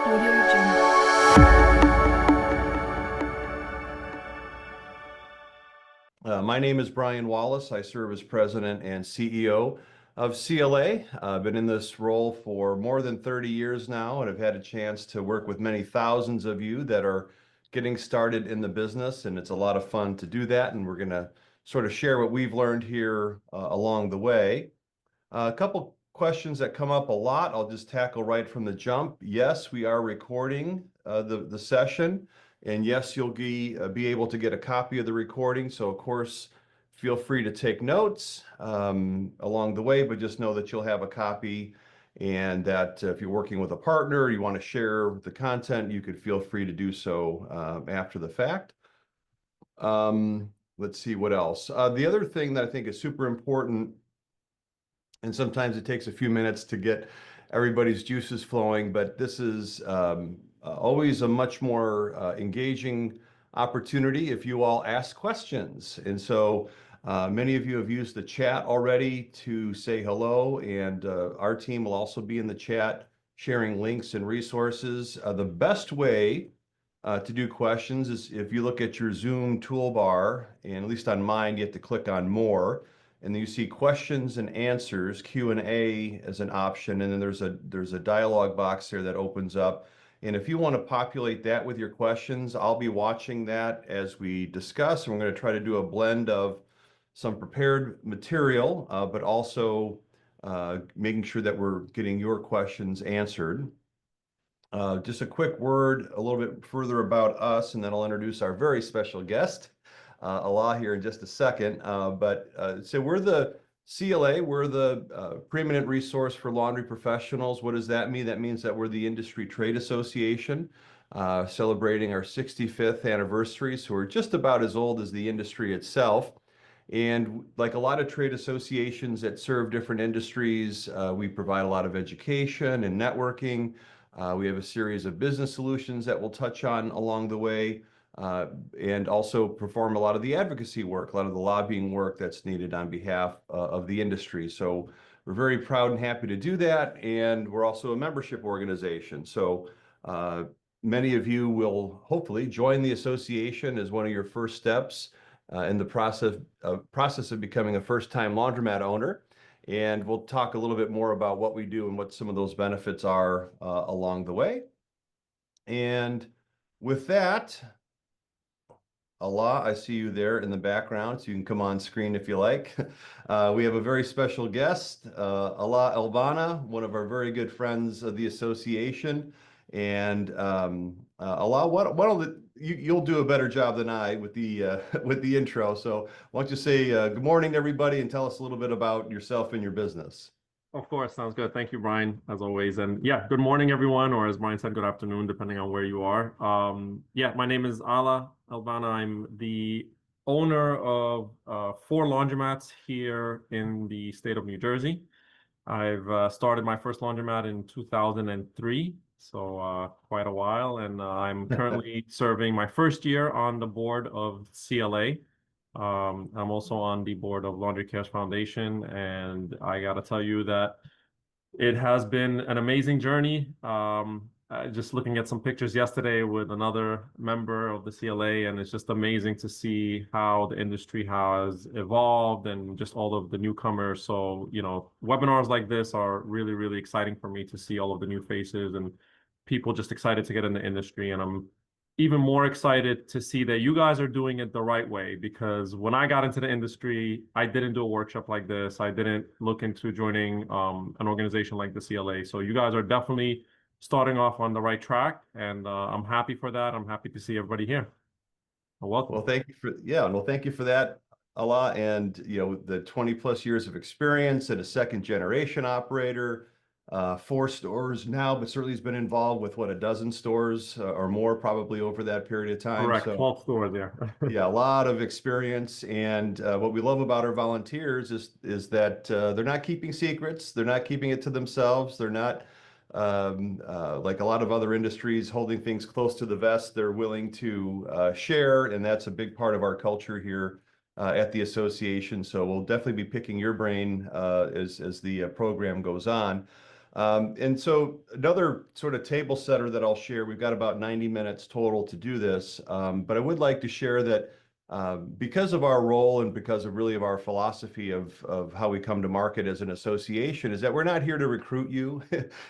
Audio Jungle. My name is Brian Wallace. I serve as president and CEO of CLA. I've been in this role for more than 30 years now, and I've had a chance to work with many thousands of you that are getting started in the business, and it's a lot of fun to do that, and we're going to sort of share what we've learned here along the way. A couple questions that come up a lot, I'll just tackle right from the jump. Yes, we are recording the session. And yes, you'll be able to get a copy of the recording. So of course, feel free to take notes along the way, but just know that you'll have a copy, and that if you're working with a partner, you want to share the content, you could feel free to do so after the fact. Let's see what else. The other thing that I think is super important, and sometimes it takes a few minutes to get everybody's juices flowing, but this is always a much more engaging opportunity if you all ask questions. And so many of you have used the chat already to say hello, and our team will also be in the chat sharing links and resources. The best way to do questions is if you look at your Zoom toolbar, and at least on mine, you have to click on More, and then you see questions and answers, Q&A as an option, and then there's a dialog box there that opens up. And if you want to populate that with your questions, I'll be watching that as we discuss, and we're going to try to do a blend of some prepared material, but also making sure that we're getting your questions answered. Just a quick word a little bit further about us, and then I'll introduce our very special guest, Alaa, here in just a second. So we're the CLA, we're the preeminent resource for laundry professionals. What does that mean? That means that we're the industry trade association, celebrating our 65th anniversary. So we're just about as old as the industry itself. And like a lot of trade associations that serve different industries, we provide a lot of education and networking. We have a series of business solutions that we'll touch on along the way, and also perform a lot of the advocacy work, a lot of the lobbying work that's needed on behalf of the industry. So we're very proud and happy to do that. And we're also a membership organization. So many of you will hopefully join the association as one of your first steps in the process of becoming a first-time laundromat owner. And we'll talk a little bit more about what we do and what some of those benefits are along the way. And with that, Alaa, I see you there in the background, so you can come on screen if you like. We have a very special guest, Alaa Elbanna, one of our very good friends of the association. And Alaa, you'll do a better job than I with the intro. So why don't you say good morning to everybody and tell us a little bit about yourself and your business. Of course, sounds good. Thank you, Brian, as always. And yeah, good morning, everyone, or as Brian said, good afternoon, depending on where you are. My name is Alaa Elbanna. I'm the owner of 4 laundromats here in the state of New Jersey. I've started my first laundromat in 2003, so quite a while, and I'm currently serving my first year on the board of CLA. I'm also on the board of Laundry Cares Foundation, and I got to tell you that it has been an amazing journey. Just looking at some pictures yesterday with another member of the CLA, and it's just amazing to see how the industry has evolved and just all of the newcomers. So, webinars like this are really, really exciting for me to see all of the new faces and people just excited to get in the industry. And I'm even more excited to see that you guys are doing it the right way, because when I got into the industry, I didn't do a workshop like this. I didn't look into joining an organization like the CLA. So you guys are definitely starting off on the right track, and I'm happy for that. I'm happy to see everybody here. Welcome. Well, thank you for that, Alaa, and the 20 plus years of experience and a second generation operator. 4 stores now, but certainly has been involved with a dozen stores or more probably over that period of time. Correct, so 12 stores there. yeah, a lot of experience. And what we love about our volunteers is that they're not keeping secrets, they're not keeping it to themselves, they're not like a lot of other industries holding things close to the vest. They're willing to share, and that's a big part of our culture here at the association. So we'll definitely be picking your brain as the program goes on. And so another sort of table setter that I'll share, we've got about 90 minutes total to do this, but I would like to share that because of our role and because of really of our philosophy of how we come to market as an association is that we're not here to recruit you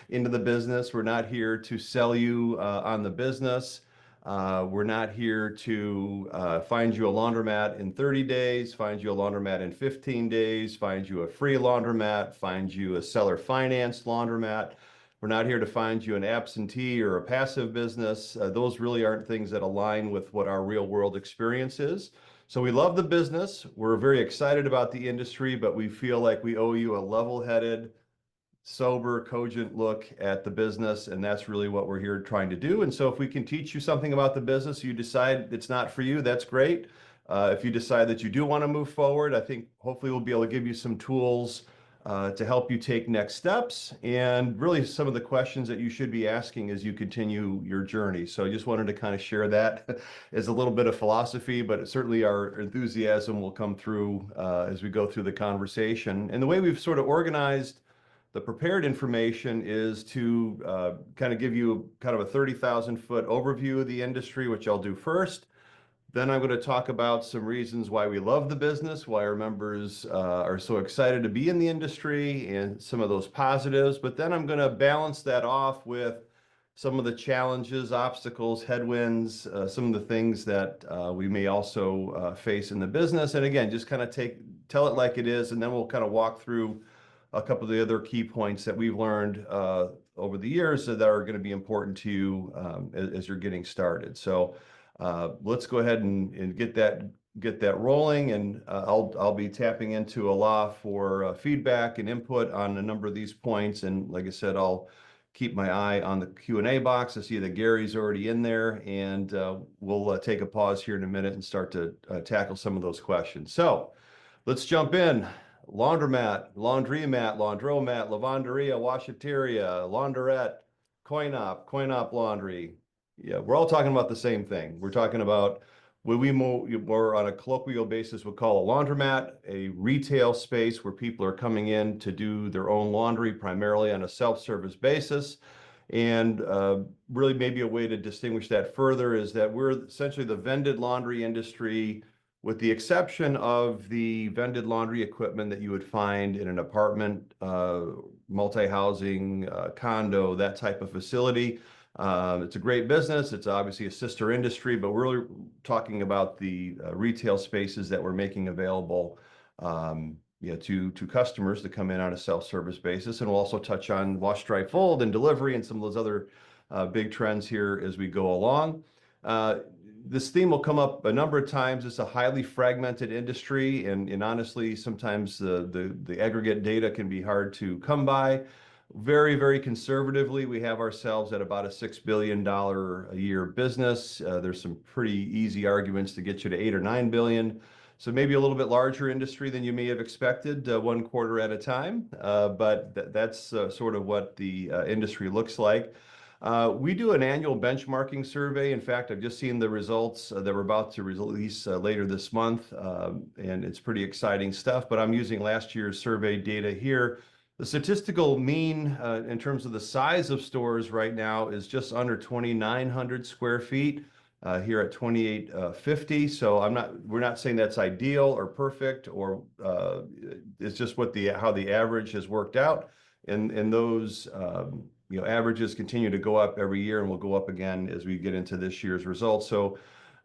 into the business. We're not here to sell you on the business. We're not here to find you a laundromat in 30 days, find you a laundromat in 15 days, find you a free laundromat, find you a seller financed laundromat. We're not here to find you an absentee or a passive business. Those really aren't things that align with what our real world experience is. So we love the business. We're very excited about the industry, but we feel like we owe you a level-headed, sober, cogent look at the business, and that's really what we're here trying to do. And so if we can teach you something about the business, you decide it's not for you, that's great. If you decide that you do want to move forward, I think hopefully we'll be able to give you some tools to help you take next steps and really some of the questions that you should be asking as you continue your journey. So I just wanted to kind of share that as a little bit of philosophy, but certainly our enthusiasm will come through as we go through the conversation. And the way we've sort of organized the prepared information is to kind of give you kind of a 30,000-foot overview of the industry, which I'll do first. Then I'm going to talk about some reasons why we love the business, why our members are so excited to be in the industry, and some of those positives. But then I'm going to balance that off with some of the challenges, obstacles, headwinds, some of the things that we may also face in the business. And again, just kind of tell it like it is, and then we'll kind of walk through a couple of the other key points that we've learned over the years that are going to be important to you as you're getting started. So let's go ahead and get that rolling, and I'll be tapping into Alaa for feedback and input on a number of these points. And like I said, I'll keep my eye on the Q&A box. I see that Gary's already in there, and we'll take a pause here in a minute and start to tackle some of those questions. So let's jump in. Laundromat, laundromat, lavanderia, washateria, launderette, coin-op laundry. Yeah, we're all talking about the same thing. We're talking about what we more on a colloquial basis would call a laundromat, a retail space where people are coming in to do their own laundry primarily on a self-service basis. And really maybe a way to distinguish that further is that we're essentially the vended laundry industry, with the exception of the vended laundry equipment that you would find in an apartment, multi-housing, condo, that type of facility. It's a great business. It's obviously a sister industry, but we're really talking about the retail spaces that we're making available to customers to come in on a self-service basis. And we'll also touch on wash, dry, fold, and delivery and some of those other big trends here as we go along. This theme will come up a number of times. It's a highly fragmented industry, and honestly, sometimes the aggregate data can be hard to come by. Very, very conservatively, we have ourselves at about a $6 billion a year business. There's some pretty easy arguments to get you to 8 or 9 billion. So maybe a little bit larger industry than you may have expected, one quarter at a time. But that's sort of what the industry looks like. We do an annual benchmarking survey. In fact, I've just seen the results that we're about to release later this month, and it's pretty exciting stuff. But I'm using last year's survey data here. The statistical mean in terms of the size of stores right now is just under 2,900 square feet here at 2,850. So we're not saying that's ideal or perfect, or it's just how the average has worked out. And those averages continue to go up every year, and will go up again as we get into this year's results. So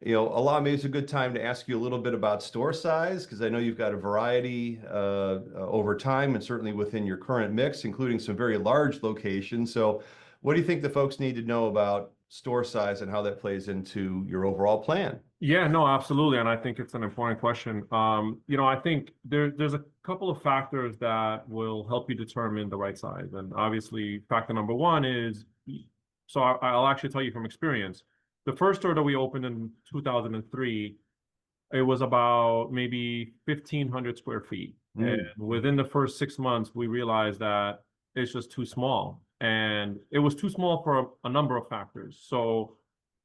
Alaa, maybe it's a good time to ask you a little bit about store size, because I know you've got a variety over time and certainly within your current mix, including some very large locations. So what do you think the folks need to know about store size and how that plays into your overall plan? Yeah, no, absolutely. And I think it's an important question. I think there's a couple of factors that will help you determine the right size. And obviously, factor number one is, so I'll actually tell you from experience. The first store that we opened in 2003, it was about maybe 1,500 square feet. And within the first 6 months, we realized that it's just too small. And it was too small for a number of factors. So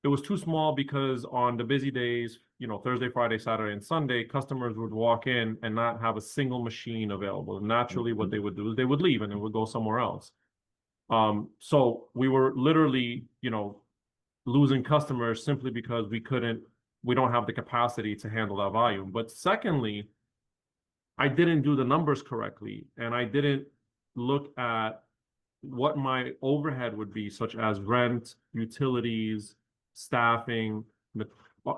it was too small because on the busy days, Thursday, Friday, Saturday, and Sunday, customers would walk in and not have a single machine available. And naturally, what they would do is they would leave and they would go somewhere else. So we were literally, losing customers simply because we don't have the capacity to handle that volume. But secondly, I didn't do the numbers correctly, and I didn't look at what my overhead would be, such as rent, utilities, staffing,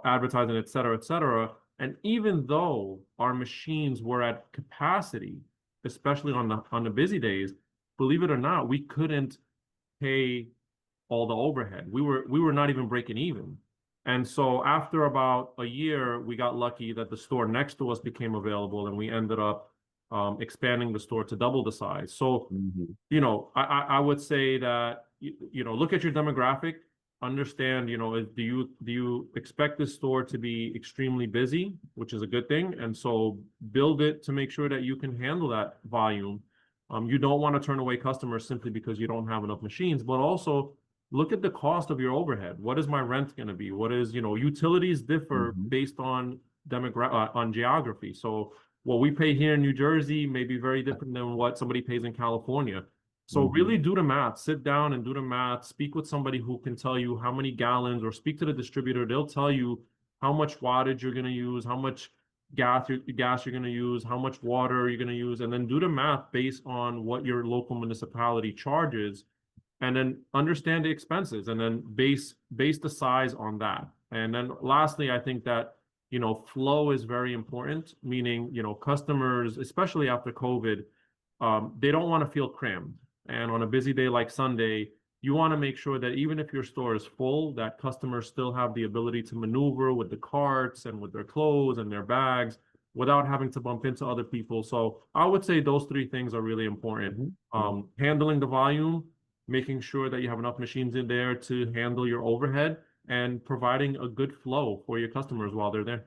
advertising, et cetera, et cetera. And even though our machines were at capacity, especially on the busy days, believe it or not, we couldn't pay all the overhead. We were not even breaking even. And so after about a year, we got lucky that the store next to us became available, and we ended up expanding the store to double the size. So, Mhm. I would say that look at your demographic, understand, do you expect this store to be extremely busy, which is a good thing, and so build it to make sure that you can handle that volume. You don't want to turn away customers simply because you don't have enough machines, but also look at the cost of your overhead. What is my rent going to be? What is, utilities differ Mhm. based on on geography. So what we pay here in New Jersey may be very different than what somebody pays in California. So really Mhm. do the math, sit down and do the math, speak with somebody who can tell you how many gallons, or speak to the distributor. They'll tell you how much wattage you're going to use, how much gas you're going to use, how much water you're going to use, and then do the math based on what your local municipality charges, and then understand the expenses, and then base the size on that. And then lastly, I think that flow is very important, meaning customers, especially after COVID, they don't want to feel crammed. And on a busy day like Sunday, you want to make sure that even if your store is full, that customers still have the ability to maneuver with the carts and with their clothes and their bags without having to bump into other people. So I would say those three things are really important. Mhm. Handling the volume, making sure that you have enough machines in there to handle your overhead, and providing a good flow for your customers while they're there.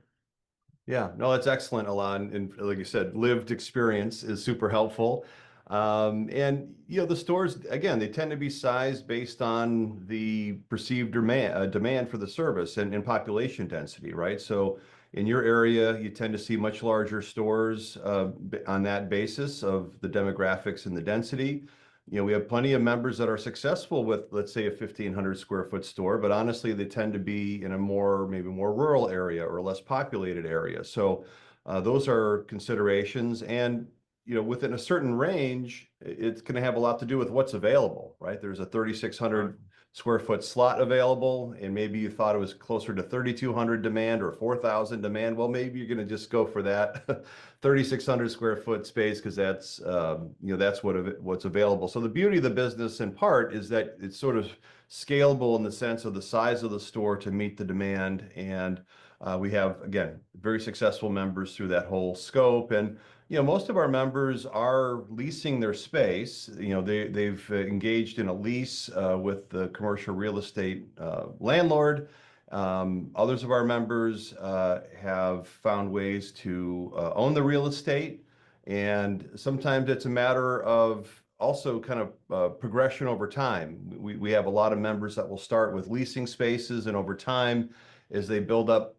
Yeah, no, that's excellent, Alon. And like you said, lived experience is super helpful. And the stores, again, they tend to be sized based on the perceived demand for the service and population density, right? So in your area, you tend to see much larger stores on that basis of the demographics and the density. We have plenty of members that are successful with, let's say, a 1,500 square foot store, but honestly, they tend to be in a maybe more rural area or less populated area. So those are considerations. And, within a certain range, it's going to have a lot to do with what's available, right? There's a 3,600 square foot slot available, and maybe you thought it was closer to 3,200 demand or 4,000 demand. Well, maybe you're going to just go for that 3,600 square foot space because that's what's available. So the beauty of the business in part is that it's sort of scalable in the sense of the size of the store to meet the demand. And we have, again, very successful members through that whole scope. And most of our members are leasing their space. They've engaged in a lease with the commercial real estate landlord. Others of our members have found ways to own the real estate, and sometimes it's a matter of also kind of progression over time. We have a lot of members that will start with leasing spaces, and over time, as they build up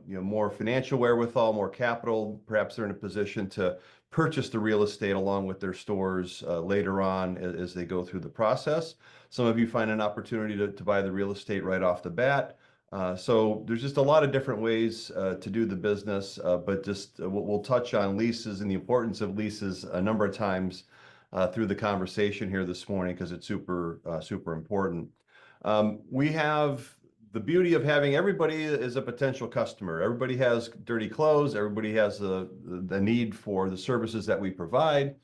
more financial wherewithal, more capital, perhaps they're in a position to purchase the real estate along with their stores later on as they go through the process. Some of you find an opportunity to buy the real estate right off the bat. So there's just a lot of different ways to do the business, but just we'll touch on leases and the importance of leases a number of times through the conversation here this morning because it's super important. We have the beauty of having everybody as a potential customer. Everybody has dirty clothes. Everybody has the need for the services that we provide.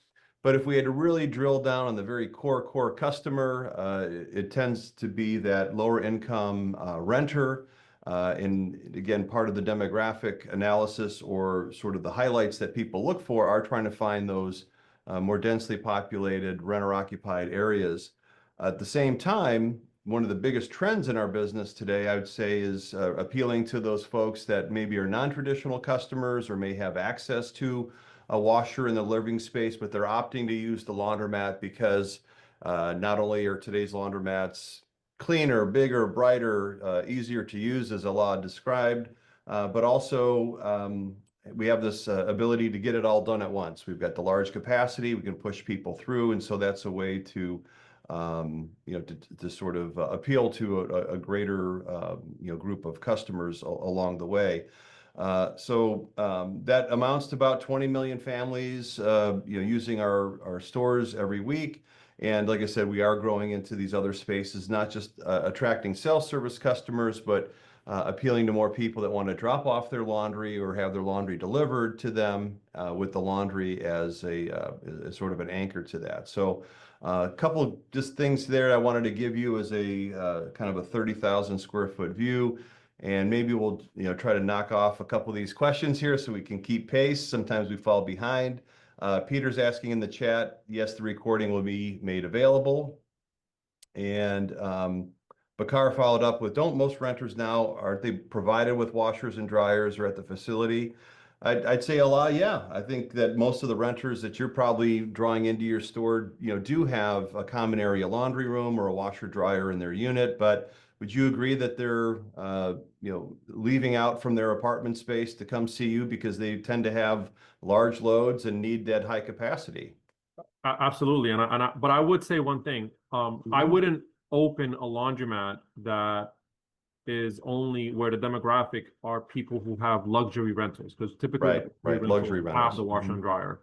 But if we had to really drill down on the very core customer, it tends to be that lower income renter. And again, part of the demographic analysis or sort of the highlights that people look for are trying to find those more densely populated renter occupied areas. At the same time, one of the biggest trends in our business today, I would say, is appealing to those folks that maybe are non-traditional customers or may have access to a washer in the living space, but they're opting to use the laundromat because not only are today's laundromats cleaner, bigger, brighter, easier to use, as Alaa described, but also we have this ability to get it all done at once. We've got the large capacity, we can push people through, and so that's a way to to sort of appeal to a greater, group of customers along the way. That amounts to about 20 million families, using our stores every week. And like I said, we are growing into these other spaces, not just attracting self-service customers, but appealing to more people that want to drop off their laundry or have their laundry delivered to them, with the laundry as as sort of an anchor to that. So a couple of just things there I wanted to give you as a kind of a 30,000 square foot view. And maybe we'll try to knock off a couple of these questions here so we can keep pace. Sometimes we fall behind. Peter's asking in the chat, yes, the recording will be made available. And Bakar followed up with, don't most renters now, aren't they provided with washers and dryers or at the facility? I'd say Alaa, yeah. I think that most of the renters that you're probably drawing into your store, do have a common area laundry room or a washer dryer in their unit. But would you agree that they're, leaving out from their apartment space to come see you because they tend to have large loads and need that high capacity? Absolutely. But I would say one thing. I wouldn't open a laundromat that is only where the demographic are people who have luxury rentals, because typically right, luxury rentals have the washer and dryer.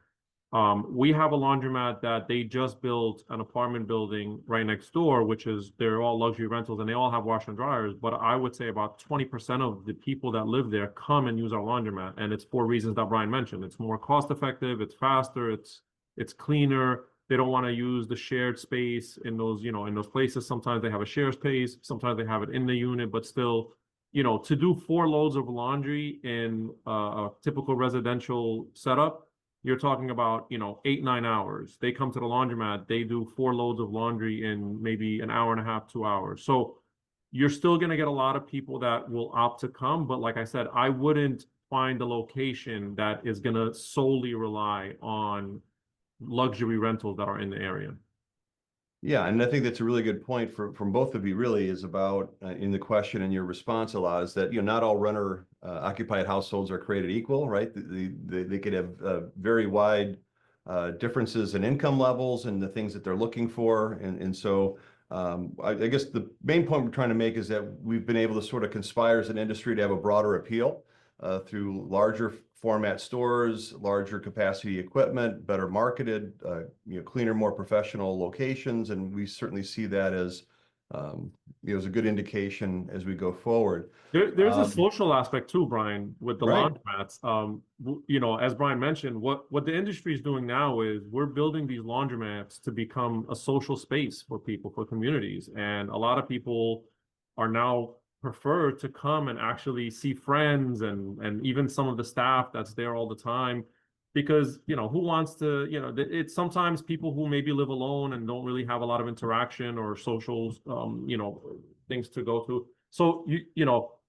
We have a laundromat that they just built an apartment building right next door, which is they're all luxury rentals and they all have washer and dryers. But I would say about 20% of the people that live there come and use our laundromat, and it's for reasons that Brian mentioned. It's more cost effective, it's faster, it's cleaner. They don't want to use the shared space in those, in those places. Sometimes they have a shared space, sometimes they have it in the unit, but still, to do 4 loads of laundry in a typical residential setup, you're talking about, 8-9 hours. They come to the laundromat, they do 4 loads of laundry in maybe an hour and a half, 2 hours. So you're still going to get a lot of people that will opt to come. But like I said, I wouldn't find a location that is going to solely rely on luxury rentals that are in the area. Yeah, and I think that's a really good point from both of you. Really, is about in the question and your response, Alaa, is that not all renter occupied households are created equal, right? They could have very wide differences in income levels and the things that they're looking for, and so I guess the main point we're trying to make is that we've been able to sort of conspire as an industry to have a broader appeal through larger format stores, larger capacity equipment, better marketed, cleaner, more professional locations, and we certainly see that as as a good indication as we go forward. There's a social aspect too, Brian, with the Right. laundromats. As Brian mentioned, what the industry is doing now is we're building these laundromats to become a social space for people, for communities, and a lot of people are now prefer to come and actually see friends and even some of the staff that's there all the time, because who wants to, it's sometimes people who maybe live alone and don't really have a lot of interaction or social things to go to. So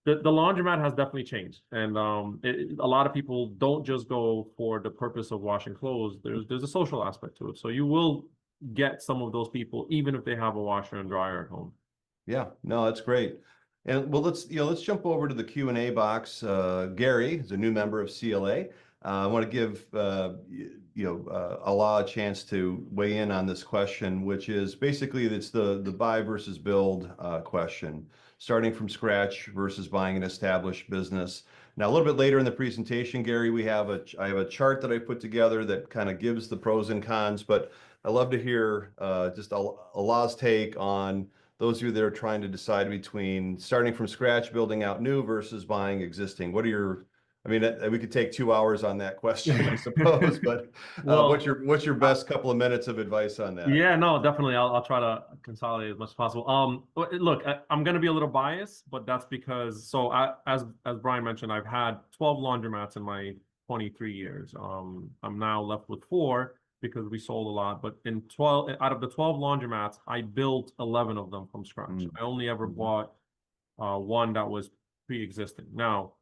the laundromat has definitely changed, and a lot of people don't just go for the purpose of washing clothes. There's a social aspect to it, so you will get some of those people even if they have a washer and dryer at home. Yeah, no, that's great. And well, let's jump over to the Q&A box. Gary is a new member of CLA. I want to give Alaa a chance to weigh in on this question, which is basically it's the buy versus build question, starting from scratch versus buying an established business. Now, a little bit later in the presentation, Gary, I have a chart that I put together that kind of gives the pros and cons, but I love to hear just Alaa's take on those of you that are trying to decide between starting from scratch, building out new versus buying existing. I mean, we could take 2 hours on that question, I suppose, but Well, what's your best couple of minutes of advice on that? yeah, no, definitely. I'll try to consolidate as much as possible. Look, I'm going to be a little biased, but that's because, as Brian mentioned, I've had 12 laundromats in my 23 years. I'm now left with 4 because we sold a lot. But out of the 12 laundromats, I built 11 of them from scratch. I only ever bought one that was pre-existing. Now,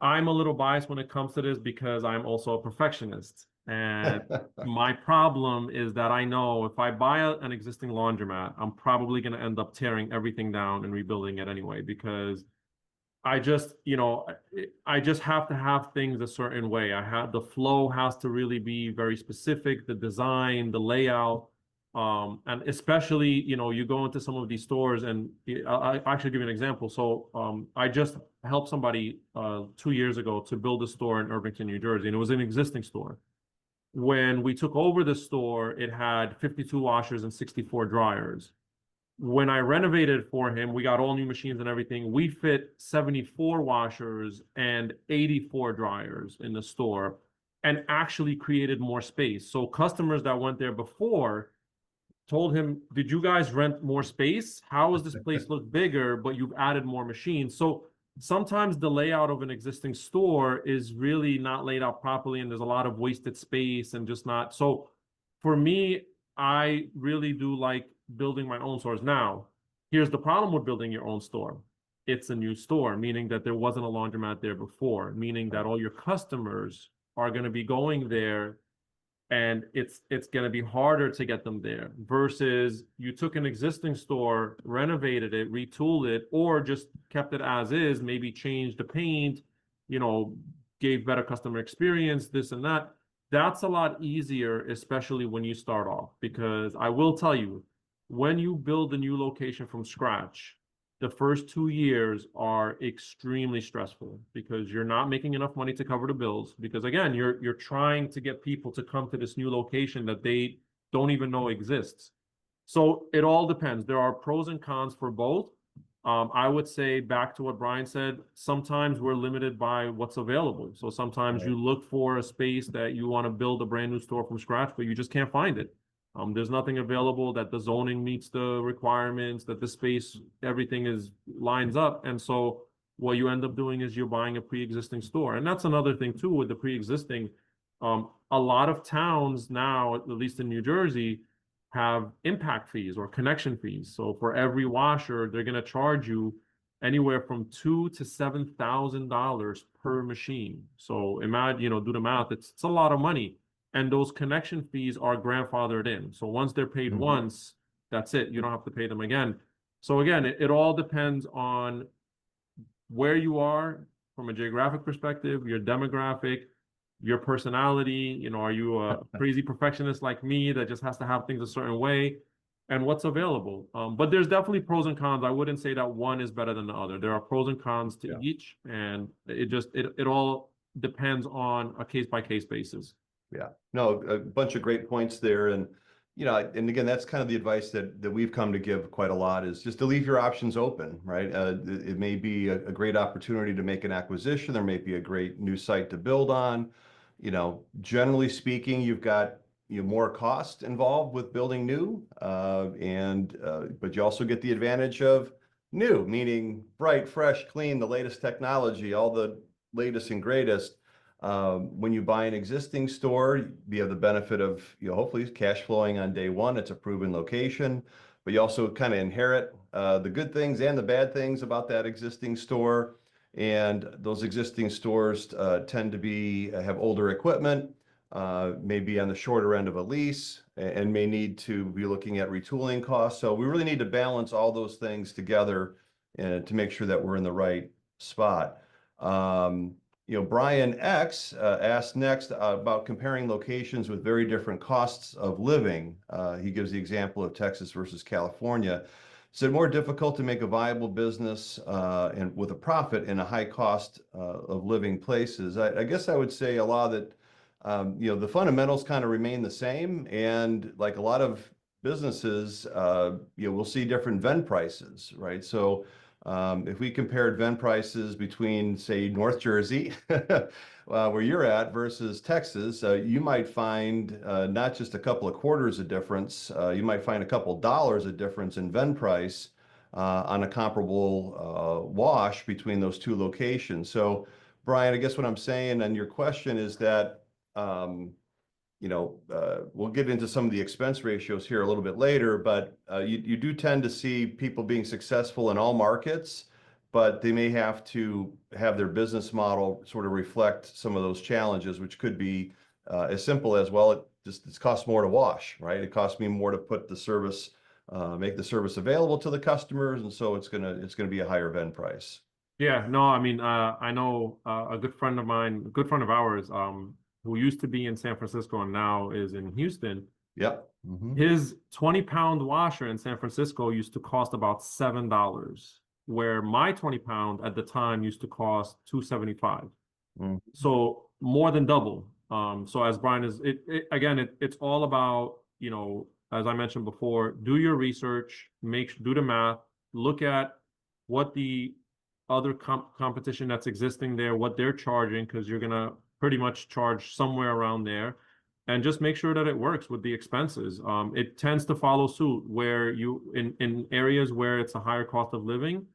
I'm a little biased when it comes to this because I'm also a perfectionist. And my problem is that I know if I buy an existing laundromat, I'm probably going to end up tearing everything down and rebuilding it anyway, because I just have to have things a certain way. The flow has to really be very specific, the design, the layout. And especially, you go into some of these stores, and I actually give you an example. So I just helped somebody 2 years ago to build a store in Irvington, New Jersey, and it was an existing store. When we took over the store, it had 52 washers and 64 dryers. When I renovated for him, we got all new machines and everything. We fit 74 washers and 84 dryers in the store and actually created more space. So customers that went there before told him, did you guys rent more space? How does this place look bigger, but you've added more machines? So sometimes the layout of an existing store is really not laid out properly, and there's a lot of wasted space and just not. So for me, I really do like building my own stores. Now, here's the problem with building your own store. It's a new store, meaning that there wasn't a laundromat there before, meaning that all your customers are going to be going there, and it's going to be harder to get them there versus you took an existing store, renovated it, retooled it, or just kept it as is, maybe changed the paint, gave better customer experience, this and that. That's a lot easier, especially when you start off, because I will tell you, when you build a new location from scratch, the first 2 years are extremely stressful because you're not making enough money to cover the bills. Because again, you're trying to get people to come to this new location that they don't even know exists. So it all depends. There are pros and cons for both. I would say, back to what Brian said, sometimes we're limited by what's available. So sometimes you look for a space that you want to build a brand new store from scratch, but you just can't find it. There's nothing available, that the zoning meets the requirements, that the space, everything lines up. And so what you end up doing is you're buying a pre-existing store. And that's another thing too with the pre-existing. A lot of towns now, at least in New Jersey, have impact fees or connection fees. So for every washer, they're going to charge you anywhere from $2,000 to $7,000 per machine. So imagine, do the math. It's a lot of money. And those connection fees are grandfathered in. So once they're paid once, that's it. You don't have to pay them again. So again, it all depends on where you are from a geographic perspective, your demographic, your personality. Are you a crazy perfectionist like me that just has to have things a certain way, and what's available? But there's definitely pros and cons. I wouldn't say that one is better than the other. There are pros and cons to each, and it all depends on a case-by-case basis. Yeah, no, a bunch of great points there. And, and again, that's kind of the advice that we've come to give quite a lot, is just to leave your options open, right? It may be a great opportunity to make an acquisition. There may be a great new site to build on. Generally speaking, you've got more cost involved with building new, but you also get the advantage of new, meaning bright, fresh, clean, the latest technology, all the latest and greatest. When you buy an existing store, you have the benefit of, hopefully cash flowing on day one. It's a proven location, but you also kind of inherit the good things and the bad things about that existing store. And those existing stores tend to have older equipment, maybe on the shorter end of a lease, and may need to be looking at retooling costs. So we really need to balance all those things together to make sure that we're in the right spot. Brian X asked next about comparing locations with very different costs of living. He gives the example of Texas versus California. Is it more difficult to make a viable business and with a profit in a high cost of living places? I guess I would say a lot that the fundamentals kind of remain the same, and like a lot of businesses, we'll see different vend prices, right? So if we compared vend prices between, say, North Jersey, where you're at, versus Texas, you might find not just a couple of quarters of difference, you might find a couple dollars of difference in vend price on a comparable wash between those two locations. So, Brian, I guess what I'm saying on your question is that we'll get into some of the expense ratios here a little bit later, but you do tend to see people being successful in all markets, but they may have to have their business model sort of reflect some of those challenges, which could be as simple as, well, it costs more to wash, right? It costs me more to put the service, make the service available to the customers, and so it's gonna be a higher vend price. Yeah, no, I mean, I know a good friend of mine, a good friend of ours, who used to be in San Francisco and now is in Houston. Yep. Mhm. His 20-pound washer in San Francisco used to cost about $7, where my 20-pound at the time used to cost $2.75. Mhm. So more than double. So as Brian is, again, it's all about, as I mentioned before, do your research, do the math, look at what the other competition that's existing there, what they're charging, because you're gonna pretty much charge somewhere around there, and just make sure that it works with the expenses. It tends to follow suit where in areas where it's a higher cost of living,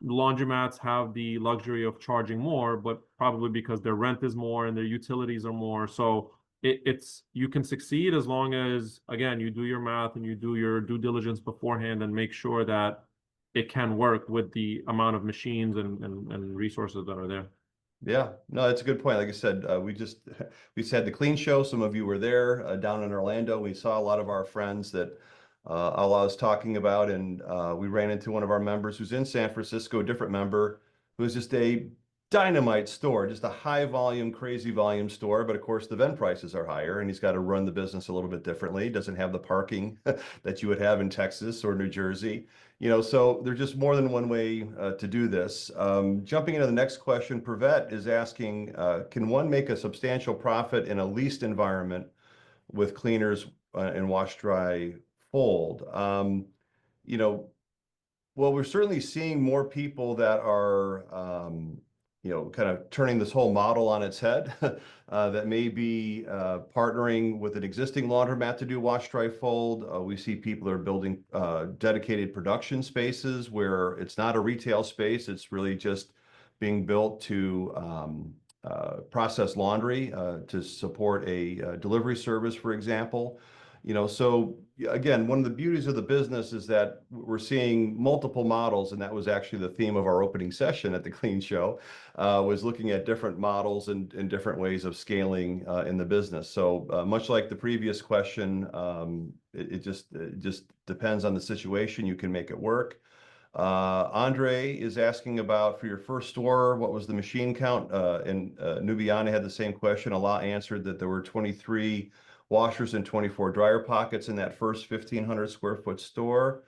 laundromats have the luxury of charging more, but probably because their rent is more and their utilities are more. So it's you can succeed as long as, again, you do your math and you do your due diligence beforehand and make sure that it can work with the amount of machines and resources that are there. Yeah, no, that's a good point. Like I said, we just we just had the clean show. Some of you were there down in Orlando. We saw a lot of our friends that Alaa was talking about, and we ran into one of our members who's in San Francisco, a different member, who is just a dynamite store, just a high volume, crazy volume store. But of course, the vent prices are higher, and he's got to run the business a little bit differently. He doesn't have the parking that you would have in Texas or New Jersey. So there's just more than one way to do this. Jumping into the next question, Privet is asking, can one make a substantial profit in a leased environment with cleaners and wash dry fold? You know, well, we're certainly seeing more people that are, kind of turning this whole model on its head, that may be partnering with an existing laundromat to do wash, dry, fold. We see people are building dedicated production spaces where it's not a retail space. It's really just being built to process laundry, to support a delivery service, for example. So again, one of the beauties of the business is that we're seeing multiple models, and that was actually the theme of our opening session at the Clean Show, was looking at different models and different ways of scaling in the business. So much like the previous question, it just depends on the situation. You can make it work. Andre is asking about, for your first store, what was the machine count? And Nubiana had the same question. Alaa answered that there were 23 washers and 24 dryer pockets in that first 1,500 square foot store.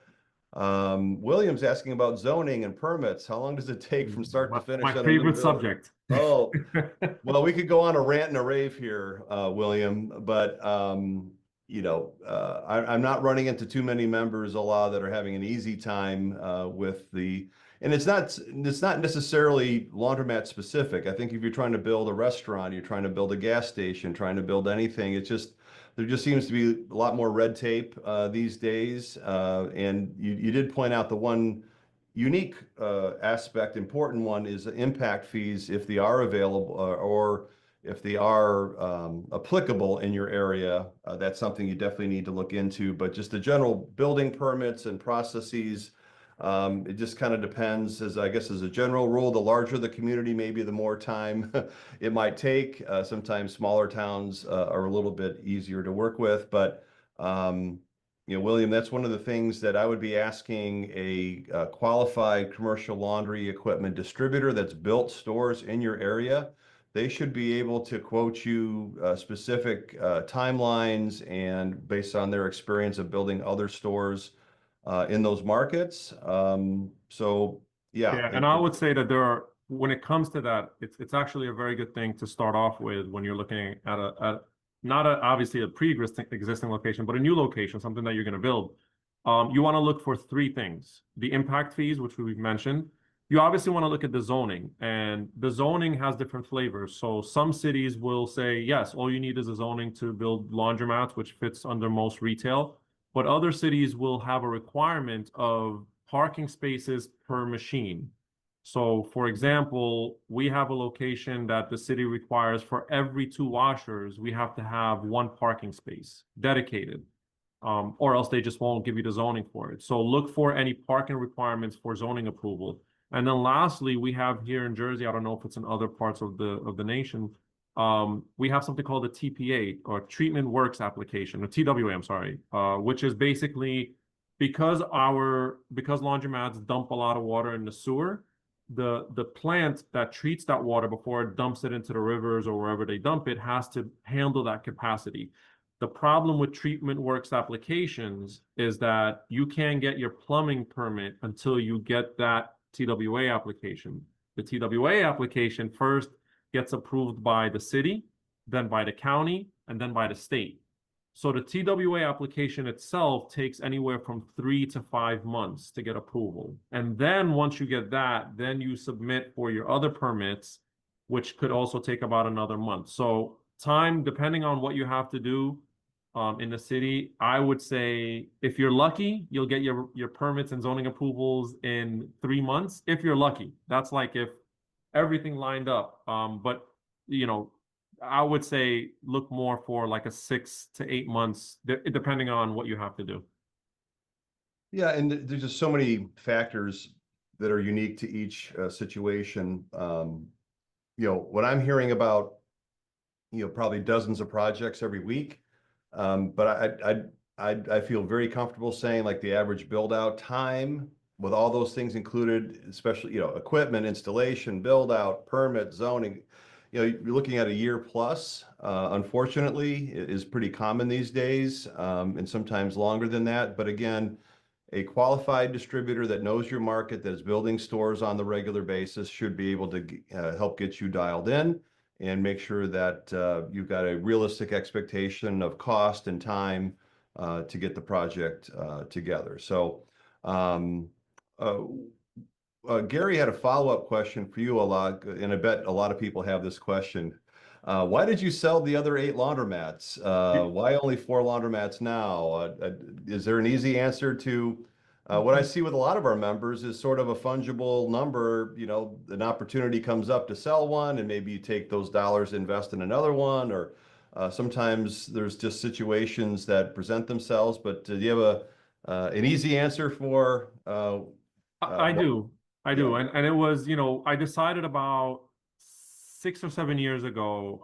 William's asking about zoning and permits. How long does it take from start to finish My on a new favorite build? subject. Oh, well, we could go on a rant and a rave here, William, but I'm not running into too many members, Alaa, that are having an easy time with and it's not necessarily laundromat specific. I think if you're trying to build a restaurant, you're trying to build a gas station, trying to build anything, there just seems to be a lot more red tape these days. And you did point out the one unique aspect, important one, is the impact fees if they are available or if they are applicable in your area. That's something you definitely need to look into. But just the general building permits and processes, it just kind of depends. I guess as a general rule, the larger the community, maybe the more time it might take. Sometimes smaller towns are a little bit easier to work with, but William, that's one of the things that I would be asking a qualified commercial laundry equipment distributor that's built stores in your area. They should be able to quote you specific timelines and based on their experience of building other stores in those markets. So yeah. Yeah, and I would say that when it comes to that, it's actually a very good thing to start off with when you're looking at not obviously a pre-existing location, but a new location, something that you're going to build. You want to look for three things: the impact fees, which we've mentioned. You obviously want to look at the zoning, and the zoning has different flavors. So some cities will say, yes, all you need is a zoning to build laundromats, which fits under most retail. But other cities will have a requirement of parking spaces per machine. So, for example, we have a location that the city requires for every 2 washers, we have to have 1 parking space dedicated, or else they just won't give you the zoning for it. So look for any parking requirements for zoning approval. And then lastly, we have here in Jersey, I don't know if it's in other parts of the nation, we have something called a TPA, or Treatment Works Application, or TWA, I'm sorry, which is basically because laundromats dump a lot of water in the sewer, the plant that treats that water before it dumps it into the rivers or wherever they dump it has to handle that capacity. The problem with treatment works applications is that you can't get your plumbing permit until you get that TWA application. The TWA application first gets approved by the city, then by the county, and then by the state. So the TWA application itself takes anywhere from 3 to 5 months to get approval. And then once you get that, then you submit for your other permits, which could also take about another month. So time, depending on what you have to do in the city, I would say if you're lucky, you'll get your permits and zoning approvals in 3 months. If you're lucky, that's like if everything lined up. But you know, I would say look more for like a 6 to 8 months, depending on what you have to do. Yeah, and there's just so many factors that are unique to each situation. What I'm hearing about, probably dozens of projects every week. But I feel very comfortable saying like the average build out time with all those things included, especially, equipment, installation, build out, permit, zoning, you're looking at a year plus. Unfortunately, it is pretty common these days, and sometimes longer than that. But again, a qualified distributor that knows your market, that is building stores on the regular basis, should be able to help get you dialed in and make sure that you've got a realistic expectation of cost and time to get the project together. So uh, Gary had a follow-up question for you, Alaa, and I bet a lot of people have this question. Why did you sell the other 8 laundromats? Why only 4 laundromats now? Is there an easy answer to what I see with a lot of our members is sort of a fungible number. An opportunity comes up to sell one, and maybe you take those dollars, invest in another one, or sometimes there's just situations that present themselves. But do you have an easy answer for I what? do. I Yeah. do. And it was, I decided about 6 or 7 years ago,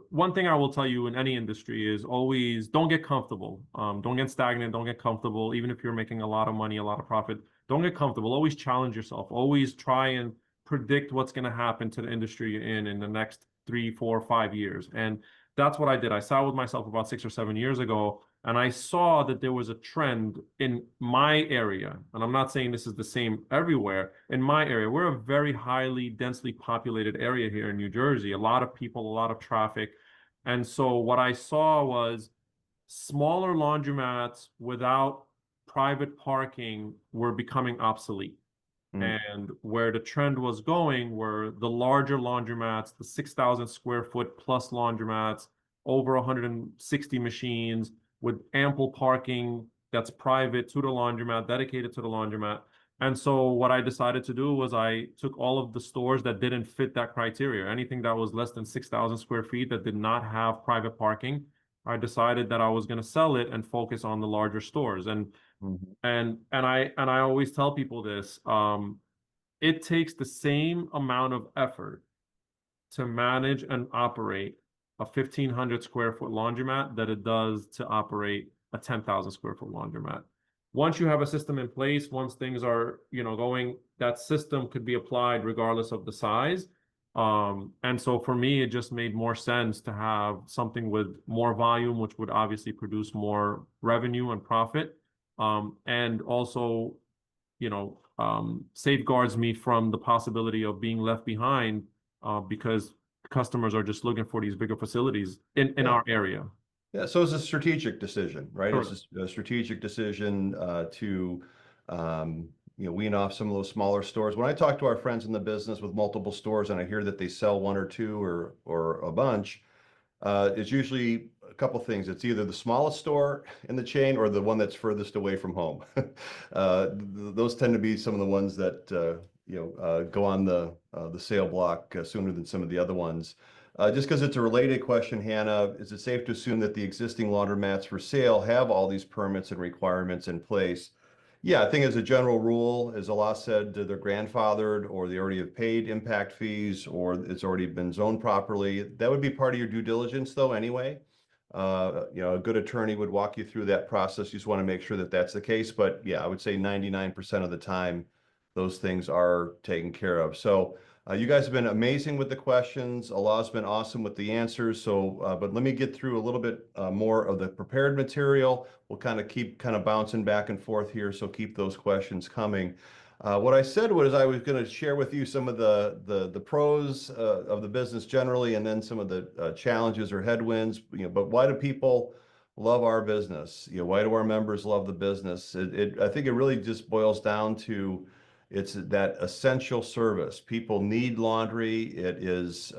one thing I will tell you in any industry is always don't get comfortable. Don't get stagnant, don't get comfortable. Even if you're making a lot of money, a lot of profit, don't get comfortable. Always challenge yourself. Always try and predict what's going to happen to the industry you're in the next 3, 4, 5 years. And that's what I did. I sat with myself about 6 or 7 years ago, and I saw that there was a trend in my area. And I'm not saying this is the same everywhere. In my area, we're a very highly densely populated area here in New Jersey, a lot of people, a lot of traffic. And so what I saw was smaller laundromats without private parking were becoming obsolete. Mm. And where the trend was going were the larger laundromats, the 6,000 square foot plus laundromats, over 160 machines with ample parking that's private to the laundromat, dedicated to the laundromat. And so what I decided to do was I took all of the stores that didn't fit that criteria, anything that was less than 6,000 square feet that did not have private parking. I decided that I was going to sell it and focus on the larger stores. And Mhm. I always tell people this. It takes the same amount of effort to manage and operate a 1,500 square foot laundromat that it does to operate a 10,000 square foot laundromat. Once you have a system in place, once things are, going, that system could be applied regardless of the size. And so for me, it just made more sense to have something with more volume, which would obviously produce more revenue and profit. And also, safeguards me from the possibility of being left behind because customers are just looking for these bigger facilities in Yeah. our area. Yeah, so it's a strategic decision, right? Correct. It's a strategic decision to wean off some of those smaller stores. When I talk to our friends in the business with multiple stores and I hear that they sell one or two or a bunch, it's usually a couple things. It's either the smallest store in the chain or the one that's furthest away from home. Those tend to be some of the ones that go on the sale block sooner than some of the other ones. Just because it's a related question, Hannah, is it safe to assume that the existing laundromats for sale have all these permits and requirements in place? Yeah, I think as a general rule, as Alaa said, they're grandfathered or they already have paid impact fees or it's already been zoned properly. That would be part of your due diligence though anyway. A good attorney would walk you through that process. You just want to make sure that that's the case. But yeah, I would say 99% of the time, those things are taken care of. So You guys have been amazing with the questions. Alaa's been awesome with the answers. So, but let me get through a little bit more of the prepared material. We'll keep bouncing back and forth here. So keep those questions coming. What I said was I was going to share with you some of the pros of the business generally, and then some of the challenges or headwinds. But why do people love our business? Why do our members love the business? I think it really just boils down to it's that essential service. People need laundry. It is,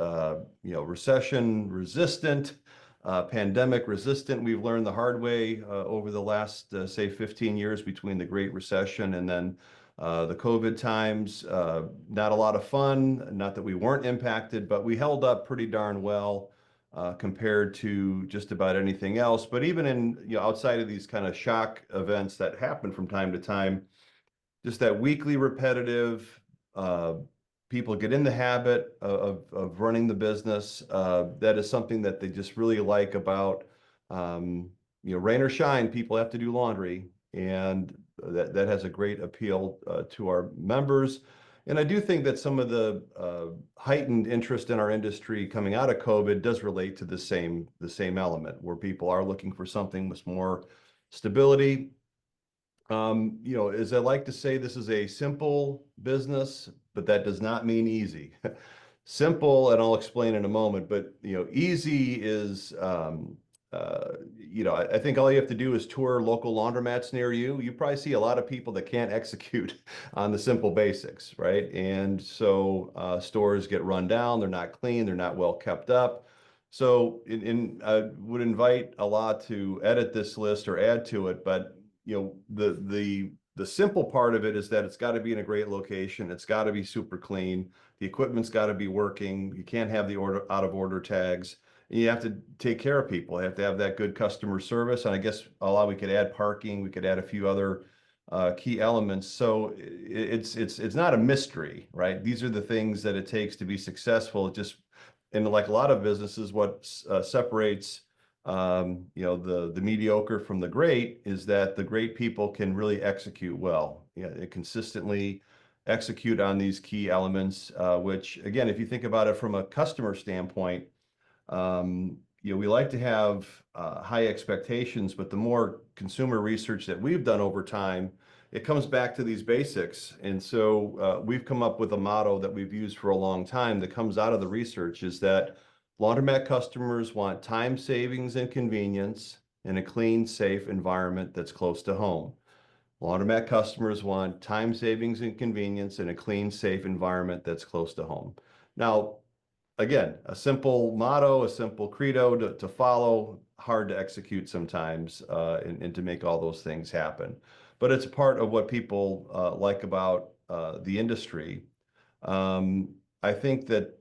recession resistant, pandemic resistant. We've learned the hard way over the last, say, 15 years between the Great Recession and then the COVID times. Not a lot of fun. Not that we weren't impacted, but we held up pretty darn well compared to just about anything else. But even in, outside of these kind of shock events that happen from time to time, just that weekly repetitive, people get in the habit of running the business. That is something that they just really like about, rain or shine, people have to do laundry. And that has a great appeal to our members. And I do think that some of the heightened interest in our industry coming out of COVID does relate to the same element, where people are looking for something with more stability. As I like to say, this is a simple business, but that does not mean easy. Simple, and I'll explain in a moment, but easy is, I think all you have to do is tour local laundromats near you. You probably see a lot of people that can't execute on the simple basics, right? And so stores get run down, they're not clean, they're not well kept up. So I would invite Alaa to edit this list or add to it, but the simple part of it is that it's got to be in a great location. It's got to be super clean. The equipment's got to be working. You can't have the out of order tags. And you have to take care of people. You have to have that good customer service. And I guess we could add parking. We could add a few other key elements. So it's not a mystery, right? These are the things that it takes to be successful. It just, and like a lot of businesses, what separates the mediocre from the great is that the great people can really execute well. They consistently execute on these key elements, which again, if you think about it from a customer standpoint, we like to have high expectations, but the more consumer research that we've done over time, it comes back to these basics. And so we've come up with a motto that we've used for a long time that comes out of the research, is that laundromat customers want time savings and convenience in a clean, safe environment that's close to home. Laundromat customers want time savings and convenience in a clean, safe environment that's close to home. Now, again, a simple motto, a simple credo to follow, hard to execute sometimes, and to make all those things happen. But it's part of what people like about the industry. I think that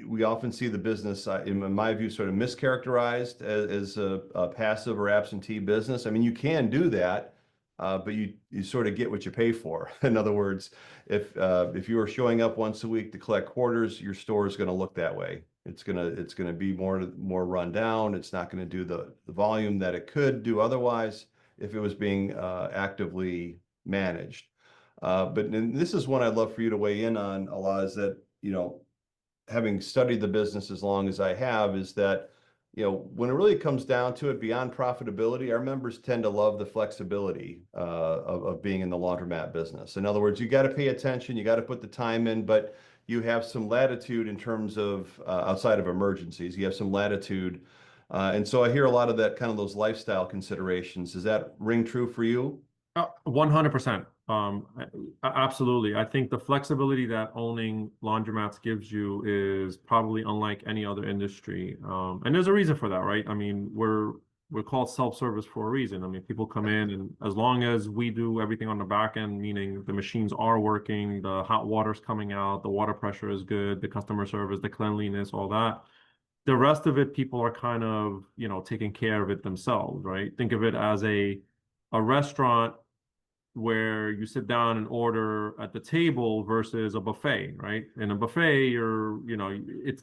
we often see the business, in my view, sort of mischaracterized as a passive or absentee business. I mean, you can do that, but you sort of get what you pay for. In other words, if you are showing up once a week to collect quarters, your store is going to look that way. It's gonna be more run down. It's not going to do the volume that it could do otherwise if it was being actively managed. But this is one I'd love for you to weigh in on, Alaa, is that having studied the business as long as I have, is that, when it really comes down to it, beyond profitability, our members tend to love the flexibility of being in the laundromat business. In other words, you got to pay attention, you got to put the time in, but you have some latitude in terms of outside of emergencies, you have some latitude. And so I hear a lot of that, kind of those lifestyle considerations. Does that ring true for you? 100%. Absolutely. I think the flexibility that owning laundromats gives you is probably unlike any other industry. And there's a reason for that, right? I mean, we're called self-service for a reason. I mean, people come in, and as long as we do everything on the back end, meaning the machines are working, the hot water's coming out, the water pressure is good, the customer service, the cleanliness, all that, the rest of it, people are kind of, taking care of it themselves, right? Think of it as a restaurant where you sit down and order at the table versus a buffet, right? In a buffet,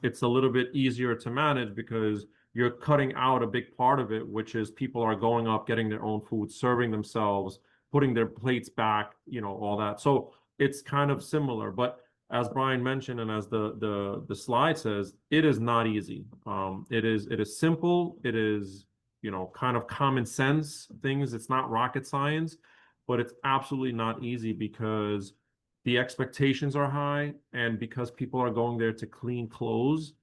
it's a little bit easier to manage because you're cutting out a big part of it, which is people are going up, getting their own food, serving themselves, putting their plates back, all that. So it's kind of similar, but as Brian mentioned, and as the slide says, it is not easy. It is simple. It is, kind of common sense things. It's not rocket science, but it's absolutely not easy because the expectations are high, and because people are going there to clean clothes,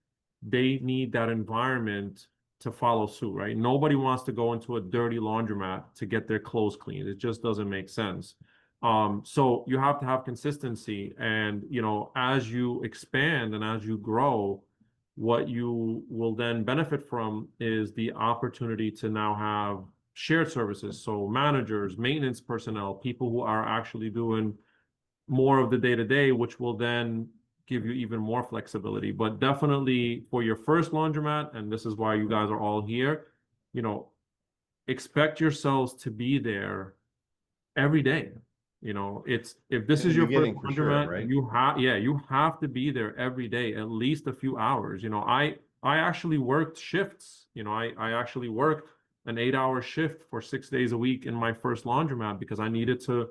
they need that environment to follow suit, right? Nobody wants to go into a dirty laundromat to get their clothes cleaned. It just doesn't make sense. So you have to have consistency, and as you expand and as you grow, what you will then benefit from is the opportunity to now have shared services. So managers, maintenance personnel, people who are actually doing more of the day to day, which will then give you even more flexibility. But definitely for your first laundromat, and this is why you guys are all here, you know, expect yourselves to be there every day. It's if this In the is your first beginning, for sure, laundromat, right? you have to be there every day, at least a few hours. I actually worked shifts. I actually worked an 8-hour shift for 6 days a week in my first laundromat because I needed to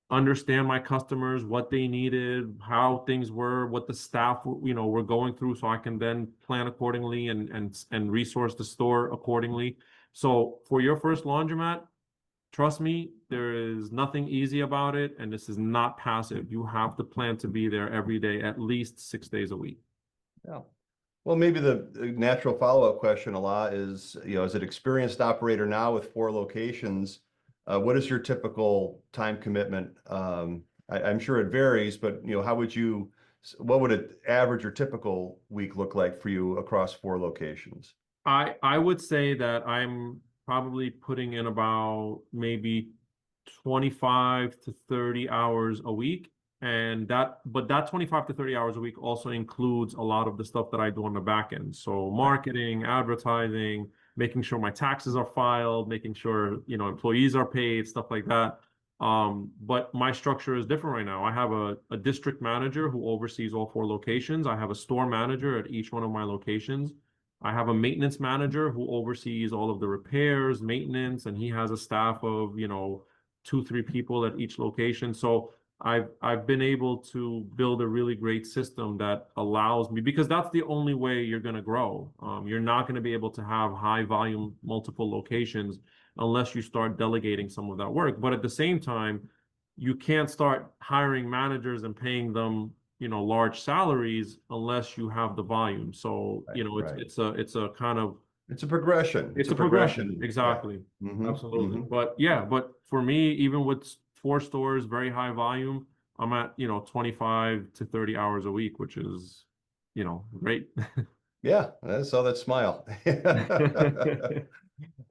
understand my customers, what they needed, how things were, what the staff, were going through, so I can then plan accordingly and resource the store accordingly. So for your first laundromat, trust me, there is nothing easy about it, and this is not passive. You have to plan to be there every day, at least 6 days a week. Yeah. Well, maybe the natural follow-up question, Alaa, is, as an experienced operator now with 4 locations, what is your typical time commitment? I'm sure it varies, but what would an average or typical week look like for you across 4 locations? I would say that I'm probably putting in about maybe 25 to 30 hours a week. But that 25 to 30 hours a week also includes a lot of the stuff that I do on the back end. So Right. marketing, advertising, making sure my taxes are filed, making sure, employees are paid, stuff like that. But my structure is different right now. I have a district manager who oversees all 4 locations. I have a store manager at each one of my locations. I have a maintenance manager who oversees all of the repairs, maintenance, and he has a staff of, 2, 3 people at each location. So I've been able to build a really great system that allows me, because that's the only way you're going to grow. You're not going to be able to have high volume, multiple locations unless you start delegating some of that work. But at the same time, you can't start hiring managers and paying them, large salaries unless you have the volume. So, Right. Right. it's a kind of It's a progression. it's a progression, Yeah. exactly. Mm-hmm. Absolutely. Mm-hmm. But for me, even with 4 stores, very high volume, I'm at, 25 to 30 hours a week, which is, great. Yeah, I saw that smile.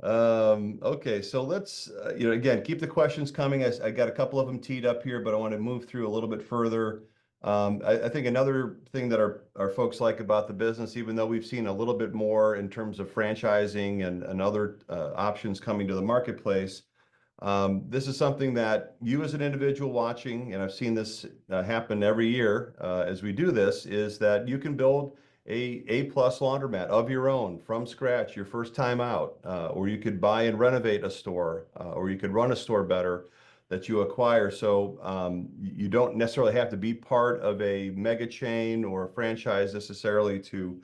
Okay, so let's, again, keep the questions coming. I got a couple of them teed up here, but I want to move through a little bit further. I think another thing that our folks like about the business, even though we've seen a little bit more in terms of franchising and other options coming to the marketplace, this is something that you as an individual watching, and I've seen this happen every year as we do this, is that you can build A-plus laundromat of your own from scratch your first time out, or you could buy and renovate a store, or you could run a store better that you acquire. So you don't necessarily have to be part of a mega chain or a franchise necessarily to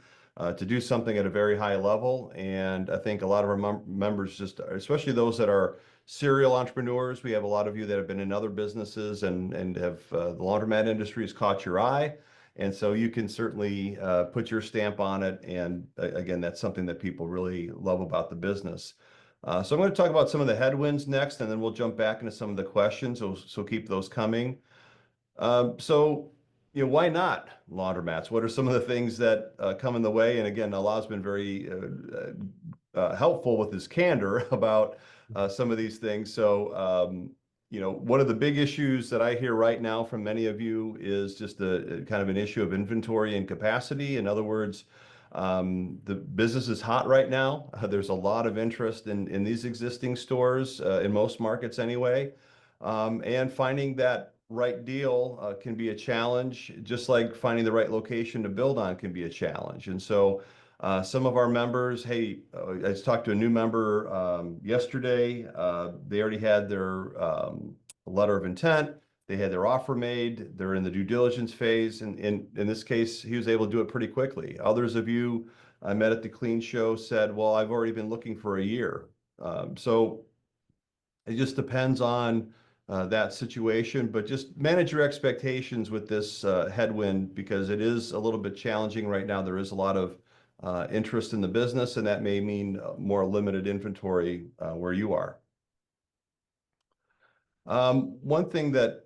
do something at a very high level. And I think a lot of our members, just especially those that are serial entrepreneurs, we have a lot of you that have been in other businesses and have the laundromat industry has caught your eye. And so you can certainly put your stamp on it. And again, that's something that people really love about the business. So I'm going to talk about some of the headwinds next, and then we'll jump back into some of the questions. So keep those coming. So, why not laundromats? What are some of the things that come in the way? And again, Alaa's been very helpful with his candor about some of these things. So, one of the big issues that I hear right now from many of you is just a kind of an issue of inventory and capacity. In other words, the business is hot right now. There's a lot of interest in these existing stores in most markets anyway. And finding that right deal can be a challenge, just like finding the right location to build on can be a challenge. And so some of our members, hey, I just talked to a new member yesterday. They already had their letter of intent. They had their offer made. They're in the due diligence phase. And in this case, he was able to do it pretty quickly. Others of you I met at the Clean Show said, well, I've already been looking for a year. So it just depends on that situation, but just manage your expectations with this headwind because it is a little bit challenging right now. There is a lot of interest in the business, and that may mean more limited inventory where you are. One thing that,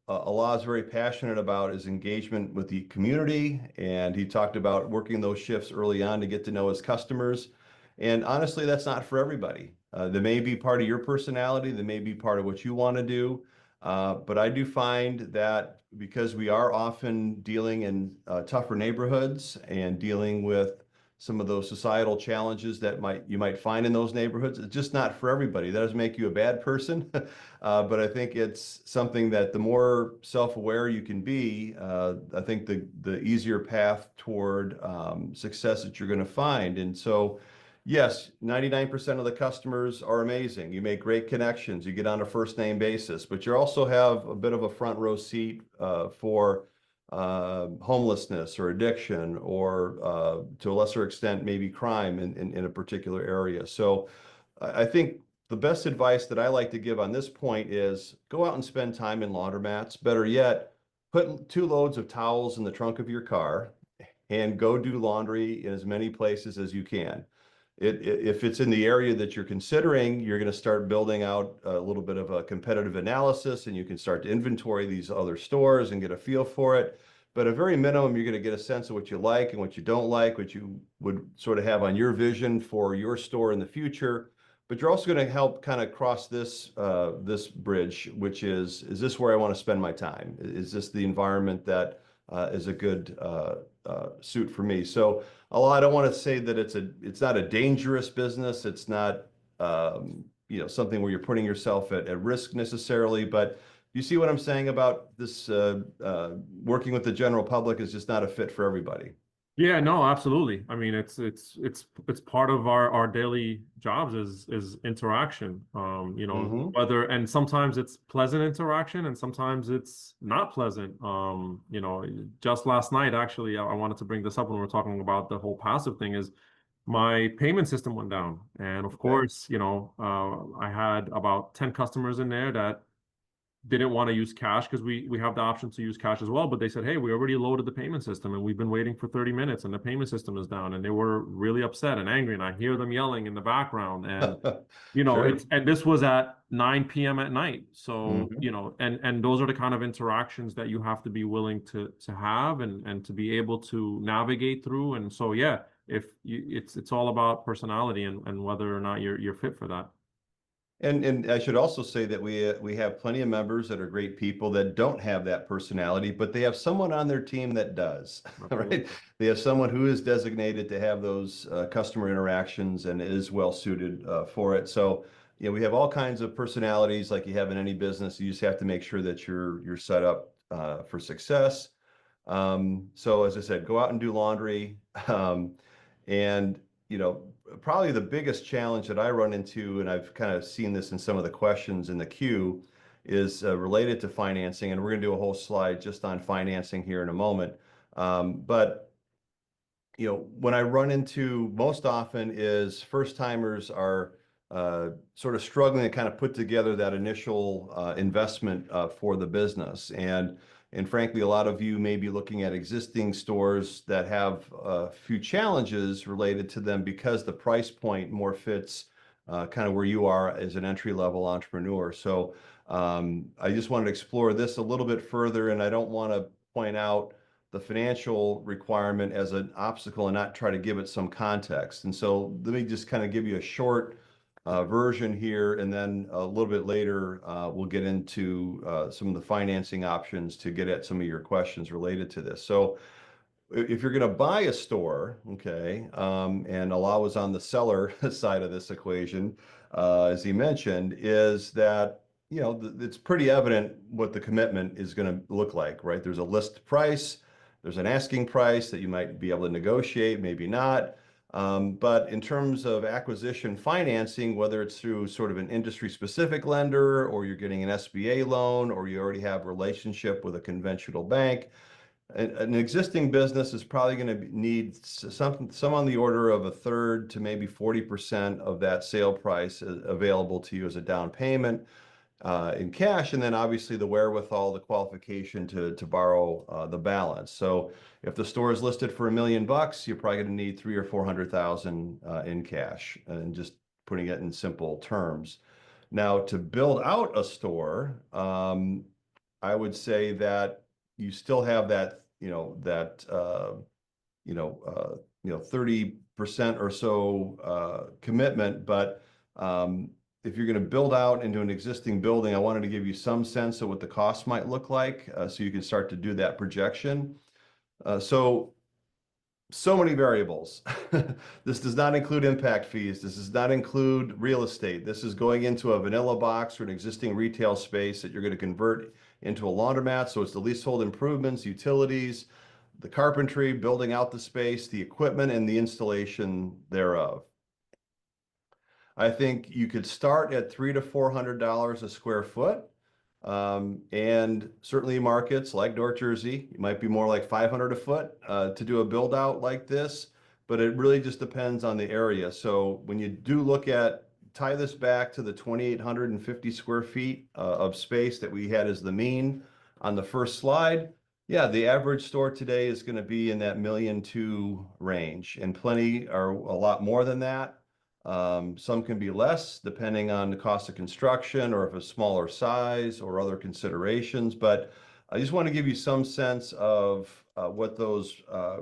Alaa is very passionate about is engagement with the community. And he talked about working those shifts early on to get to know his customers. And honestly, that's not for everybody. They may be part of your personality. They may be part of what you want to do. But I do find that because we are often dealing in tougher neighborhoods and dealing with some of those societal challenges that you might find in those neighborhoods, it's just not for everybody. That doesn't make you a bad person. But I think it's something that the more self-aware you can be, I think the easier path toward success that you're going to find. And so, yes, 99% of the customers are amazing. You make great connections. You get on a first name basis, but you also have a bit of a front row seat for homelessness or addiction or to a lesser extent, maybe crime in a particular area. So I think the best advice that I like to give on this point is go out and spend time in laundromats. Better yet, put 2 loads of towels in the trunk of your car and go do laundry in as many places as you can. If it's in the area that you're considering, you're going to start building out a little bit of a competitive analysis, and you can start to inventory these other stores and get a feel for it. But at a very minimum, you're going to get a sense of what you like and what you don't like, what you would sort of have on your vision for your store in the future. But you're also going to help kind of cross this this bridge, which is this where I want to spend my time? Is this the environment that is a good suit for me? So, I don't want to say that it's not a dangerous business. It's not something where you're putting yourself at risk necessarily. But you see what I'm saying about this working with the general public is just not a fit for everybody. Yeah, no, absolutely. I mean, it's part of our daily jobs is interaction. Hmm. And sometimes it's pleasant interaction and sometimes it's not pleasant. Just last night, actually, I wanted to bring this up when we're talking about the whole passive thing is my payment system went down. And of Okay. course, I had about 10 customers in there that didn't want to use cash because we have the option to use cash as well. But they said, hey, we already loaded the payment system and we've been waiting for 30 minutes and the payment system is down. And they were really upset and angry. And I hear them yelling in the background. And Sure. and this was at 9 p.m. at night. So, Hmm. and those are the kind of interactions that you have to be willing to have and to be able to navigate through. And so, yeah, it's all about personality and whether or not you're fit for that. And I should also say that we have plenty of members that are great people that don't have that personality, but they have someone on their team that does, Absolutely. right? They have someone who is designated to have those customer interactions and is well suited for it. So, we have all kinds of personalities like you have in any business. You just have to make sure that you're set up for success. So as I said, go out and do laundry. And, probably the biggest challenge that I run into, and I've kind of seen this in some of the questions in the queue, is related to financing. And we're going to do a whole slide just on financing here in a moment. But when I run into most often is first timers are sort of struggling to kind of put together that initial investment for the business. And frankly, a lot of you may be looking at existing stores that have a few challenges related to them because the price point more fits kind of where you are as an entry-level entrepreneur. So I just wanted to explore this a little bit further, and I don't want to point out the financial requirement as an obstacle and not try to give it some context. And so let me just kind of give you a short version here, and then a little bit later, we'll get into some of the financing options to get at some of your questions related to this. So if you're going to buy a store, okay, and Alaa was on the seller side of this equation, as he mentioned, is that it's pretty evident what the commitment is going to look like, right? There's a list price, there's an asking price that you might be able to negotiate, maybe not. But in terms of acquisition financing, whether it's through sort of an industry-specific lender, or you're getting an SBA loan, or you already have a relationship with a conventional bank, an existing business is probably going to need some on the order of a third to maybe 40% of that sale price available to you as a down payment in cash, and then obviously the wherewithal, the qualification to borrow the balance. So if the store is listed for $1 million, you're probably going to need 300,000 or 400,000 in cash, and just putting it in simple terms. Now, to build out a store, I would say that you still have that, 30% or so commitment, but if you're going to build out into an existing building, I wanted to give you some sense of what the cost might look like, so you can start to do that projection. So many variables. This does not include impact fees. This does not include real estate. This is going into a vanilla box or an existing retail space that you're going to convert into a laundromat. So it's the leasehold improvements, utilities, the carpentry, building out the space, the equipment, and the installation thereof. I think you could start at $300 to $400 a square foot. And certainly markets like North Jersey, it might be more like 500 a foot to do a build out like this, but it really just depends on the area. So when you do tie this back to the 2,850 square feet of space that we had as the mean on the first slide, yeah, the average store today is going to be in that $1.2 million range, and plenty are a lot more than that. Some can be less depending on the cost of construction, or if a smaller size, or other considerations. But I just want to give you some sense of what those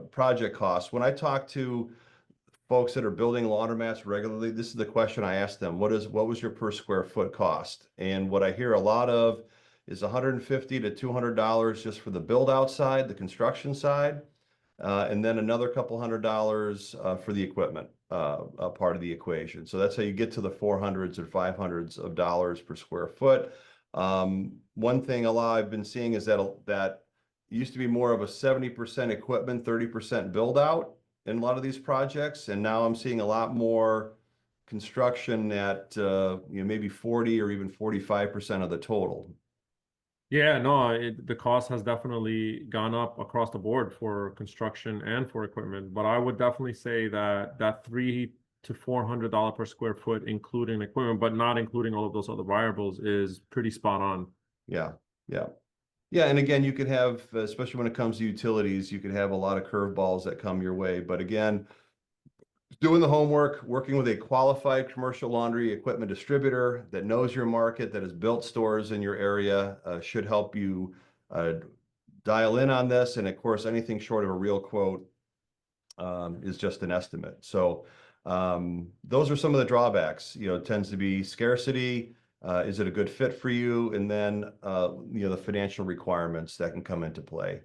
project costs. When I talk to folks that are building laundromats regularly, this is the question I ask them: what was your per square foot cost? And what I hear a lot of is $150 to $200 just for the build outside, the construction side. And then another couple $100 for the equipment part of the equation. So that's how you get to the 400s or 500s of dollars per square foot. One thing I've been seeing is that it used to be more of a 70% equipment, 30% build out in a lot of these projects, and now I'm seeing a lot more construction at maybe 40 or even 45% of the total. Yeah, no, the cost has definitely gone up across the board for construction and for equipment. But I would definitely say that $300 to $400 per square foot, including equipment, but not including all of those other variables, is pretty spot on. Yeah, yeah. Yeah, and again, you could have, especially when it comes to utilities, you could have a lot of curveballs that come your way. But again, doing the homework, working with a qualified commercial laundry equipment distributor that knows your market, that has built stores in your area, should help you dial in on this. And of course, anything short of a real quote is just an estimate. So those are some of the drawbacks. It tends to be scarcity. Is it a good fit for you? And then the financial requirements that can come into play.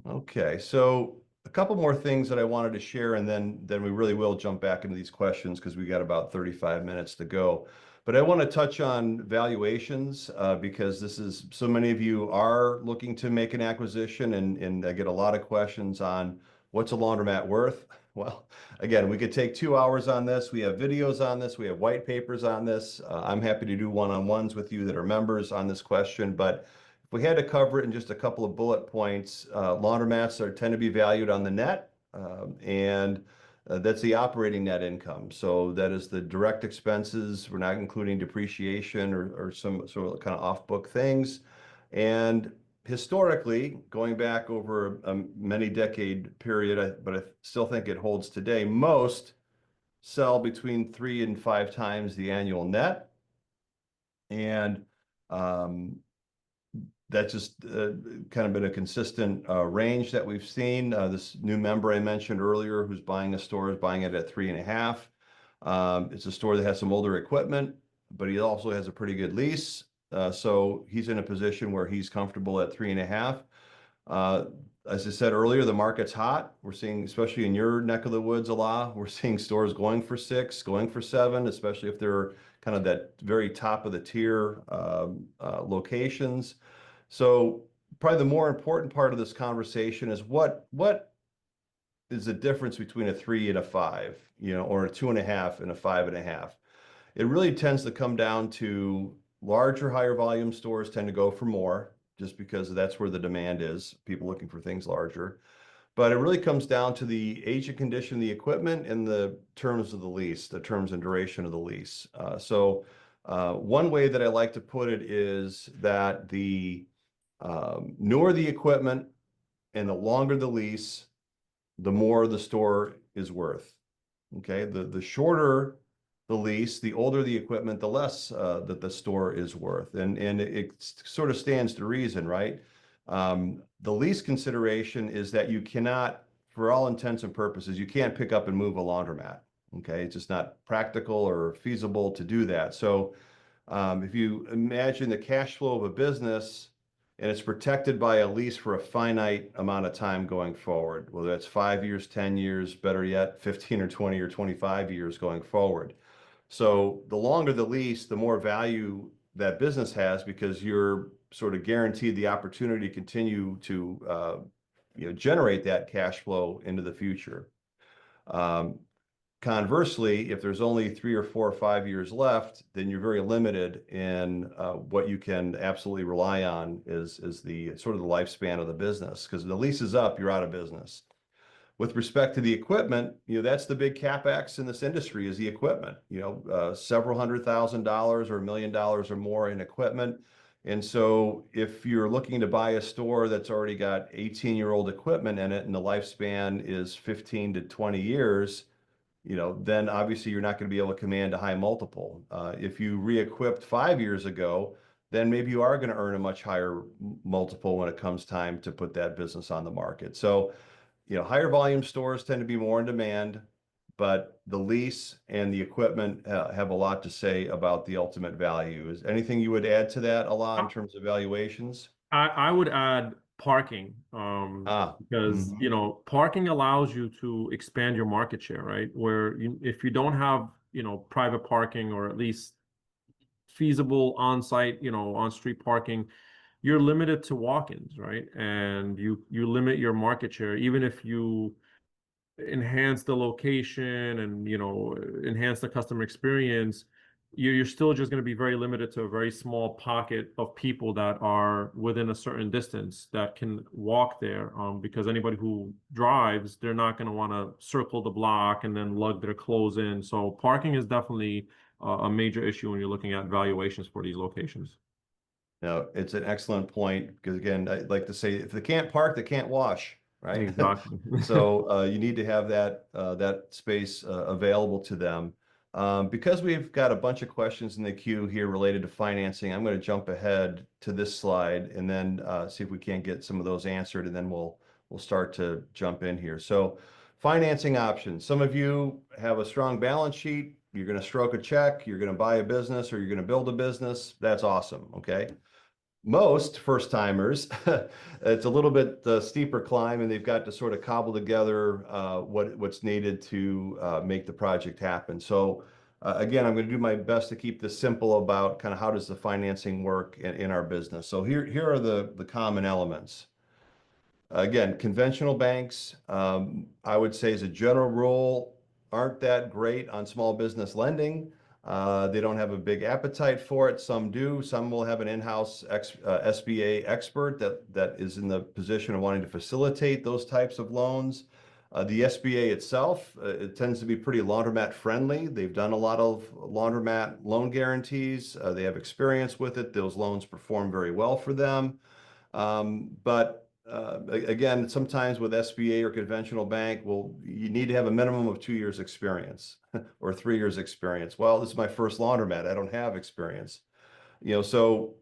Okay, so a couple more things that I wanted to share, and then we really will jump back into these questions because we got about 35 minutes to go. But I want to touch on valuations because so many of you are looking to make an acquisition, and I get a lot of questions on what's a laundromat worth. Well, again, we could take 2 hours on this. We have videos on this. We have white papers on this. I'm happy to do one-on-ones with you that are members on this question, but if we had to cover it in just a couple of bullet points, laundromats tend to be valued on the net, and that's the operating net income. So that is the direct expenses. We're not including depreciation or some sort of kind of off-book things. And historically, going back over a many decade period, but I still think it holds today, most sell between 3 and 5 times the annual net. And that's just kind of been a consistent range that we've seen. This new member I mentioned earlier who's buying a store is buying it at 3.5. It's a store that has some older equipment, but he also has a pretty good lease. So he's in a position where he's comfortable at 3.5. As I said earlier, the market's hot. We're seeing, especially in your neck of the woods, Alaa, we're seeing stores going for 6, going for 7, especially if they're kind of that very top of the tier locations. So probably the more important part of this conversation is what is the difference between a 3 and a 5, or a 2.5 and a 5.5. It really tends to come down to larger, higher volume stores tend to go for more just because that's where the demand is, people looking for things larger. But it really comes down to the age and condition of the equipment and the terms of the lease, the terms and duration of the lease. One way that I like to put it is that the newer the equipment and the longer the lease, the more the store is worth. Okay, the shorter the lease, the older the equipment, the less that the store is worth, and it sort of stands to reason, right? The lease consideration is that you cannot, for all intents and purposes, you can't pick up and move a laundromat. Okay, it's just not practical or feasible to do that. So if you imagine the cash flow of a business and it's protected by a lease for a finite amount of time going forward, whether that's 5 years, 10 years, better yet, 15 or 20 or 25 years going forward. So the longer the lease, the more value that business has because you're sort of guaranteed the opportunity to continue to generate that cash flow into the future. Conversely, if there's only 3 or 4 or 5 years left, then you're very limited in what you can absolutely rely on is the sort of the lifespan of the business. Because the lease is up, you're out of business. With respect to the equipment, that's the big capex in this industry is the equipment. Several $100,000 or $1 million or more in equipment. And so if you're looking to buy a store that's already got 18-year-old equipment in it and the lifespan is 15 to 20 years, then obviously you're not going to be able to command a high multiple. If you re-equipped 5 years ago, then maybe you are going to earn a much higher multiple when it comes time to put that business on the market. So, higher volume stores tend to be more in demand, but the lease and the equipment have a lot to say about the ultimate value. Is anything you would add to that, Alaa, in terms of valuations? I would add parking, because Mhm. parking allows you to expand your market share, right? Where if you don't have private parking or at least feasible on-site, on-street parking, you're limited to walk-ins, right? And you limit your market share, even if you enhance the location and enhance the customer experience, you're still just going to be very limited to a very small pocket of people that are within a certain distance that can walk there, because anybody who drives, they're not going to want to circle the block and then lug their clothes in. So parking is definitely a major issue when you're looking at valuations for these locations. No, it's an excellent point because again, I like to say if they can't park, they can't wash, right? Exactly. So you need to have that space available to them. Because we've got a bunch of questions in the queue here related to financing, I'm going to jump ahead to this slide and then see if we can't get some of those answered, and then we'll start to jump in here. So financing options. Some of you have a strong balance sheet. You're going to stroke a check. You're going to buy a business or you're going to build a business. That's awesome. Okay. Most first timers, it's a little bit steeper climb, and they've got to sort of cobble together what's needed to make the project happen. So again, I'm going to do my best to keep this simple about kind of how does the financing work in our business. So here are the common elements. Again, conventional banks, I would say as a general rule, aren't that great on small business lending. They don't have a big appetite for it. Some do. Some will have an in-house SBA expert that is in the position of wanting to facilitate those types of loans. The SBA itself, it tends to be pretty laundromat friendly. They've done a lot of laundromat loan guarantees. They have experience with it. Those loans perform very well for them. But again, sometimes with SBA or conventional bank, well, you need to have a minimum of 2 years experience or 3 years experience. Well, this is my first laundromat. I don't have experience. So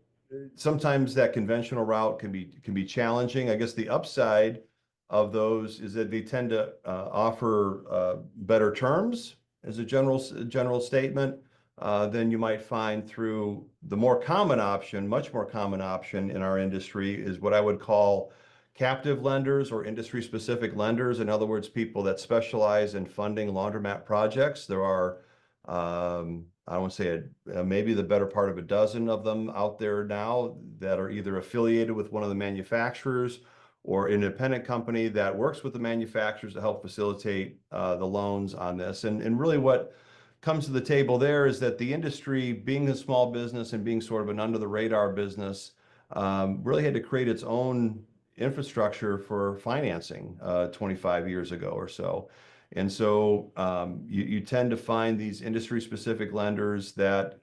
sometimes that conventional route can be challenging. I guess the upside of those is that they tend to offer better terms as a general statement than you might find through the more common option, much more common option in our industry is what I would call captive lenders or industry-specific lenders. In other words, people that specialize in funding laundromat projects. There are, I don't want to say maybe the better part of a dozen of them out there now that are either affiliated with one of the manufacturers or independent company that works with the manufacturers to help facilitate the loans on this. And really what comes to the table there is that the industry, being a small business and being sort of an under the radar business, really had to create its own infrastructure for financing 25 years ago or so. And so you tend to find these industry specific lenders that